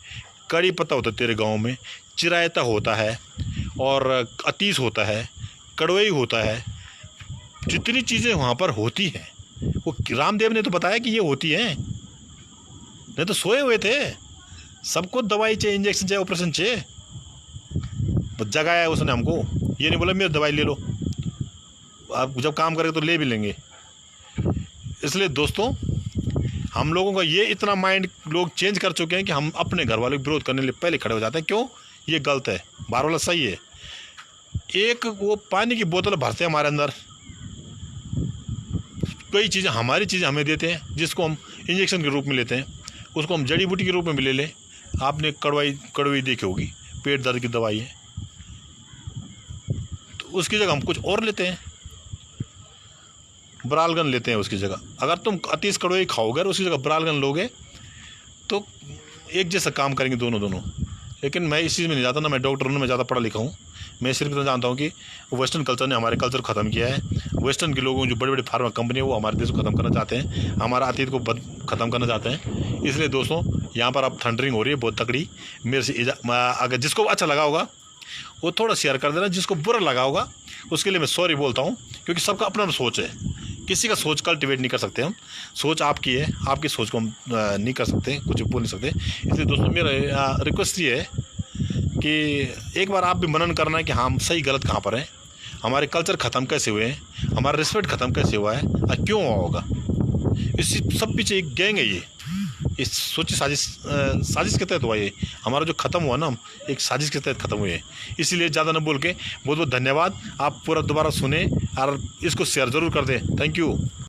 S1: कड़ी पत्ता होता है तेरे गांव में, चिरायता होता है और अतीस होता है, कड़वई होता है। जितनी चीज़ें वहाँ पर होती हैं वो रामदेव ने तो बताया कि ये होती हैं, नहीं तो सोए हुए थे। सबको दवाई चाहिए, इंजेक्शन चाहिए, ऑपरेशन चाहिए, जगाया है उसने हमको। ये नहीं बोला मेरी दवाई ले लो, आप जब काम करेंगे तो ले भी लेंगे। इसलिए दोस्तों, हम लोगों का ये इतना माइंड लोग चेंज कर चुके हैं कि हम अपने घर वालों के विरोध करने के लिए पहले खड़े हो जाते हैं। क्यों? ये गलत है। बाहर वाला सही है। एक वो पानी की बोतल भरते हैं हमारे अंदर, कई चीज़ें, हमारी चीज़ें हमें देते हैं जिसको हम इंजेक्शन के रूप में लेते हैं, उसको हम जड़ी बूटी के रूप में भी ले लें। आपने कड़वी देखी होगी, पेट दर्द की दवाई है, तो उसकी जगह हम कुछ और लेते हैं, ब्रालगन लेते हैं उसकी जगह। अगर तुम अतीस कड़वी खाओगे और उसकी जगह ब्रालगन लोगे तो एक जैसा काम करेंगे दोनों। लेकिन मैं इस चीज़ में नहीं जाता ना, मैं डॉक्टर हूँ, मैं ज़्यादा पढ़ा लिखा हूँ। मैं सिर्फ इतना जानता हूँ कि वेस्टर्न कल्चर ने हमारे कल्चर को ख़त्म किया है। वेस्टर्न के लोगों जो बड़े बड़े फार्मा कंपनी है वो हमारे देश को ख़त्म करना चाहते हैं, हमारा अतीत को ख़त्म करना चाहते हैं। इसलिए दोस्तों, यहाँ पर अब थंडरिंग हो रही है बहुत तकड़ी। मेरे से अगर जिसको अच्छा लगा होगा वो थोड़ा शेयर कर देना, जिसको बुरा लगा होगा उसके लिए मैं सॉरी बोलता हूँ, क्योंकि सबका अपना सोच है। किसी का सोच कल्टिवेट नहीं कर सकते हम, सोच आपकी है, आपकी सोच को हम नहीं कर सकते, कुछ बोल नहीं सकते। इसलिए दोस्तों, मेरा रिक्वेस्ट ये है कि एक बार आप भी मनन करना है कि हम सही गलत कहाँ पर हैं, हमारे कल्चर ख़त्म कैसे हुए हैं, हमारा रिस्पेक्ट ख़त्म कैसे हुआ है और क्यों हुआ होगा। इसी सब पीछे एक गैंग है ये, इस सोची साजिश के तहत हुआ ये। हमारा जो ख़त्म हुआ ना, हम एक साजिश के तहत ख़त्म हुए। इसीलिए ज़्यादा न बोल के बहुत बहुत धन्यवाद। आप पूरा दोबारा सुने और इसको शेयर ज़रूर कर दें। Thank you.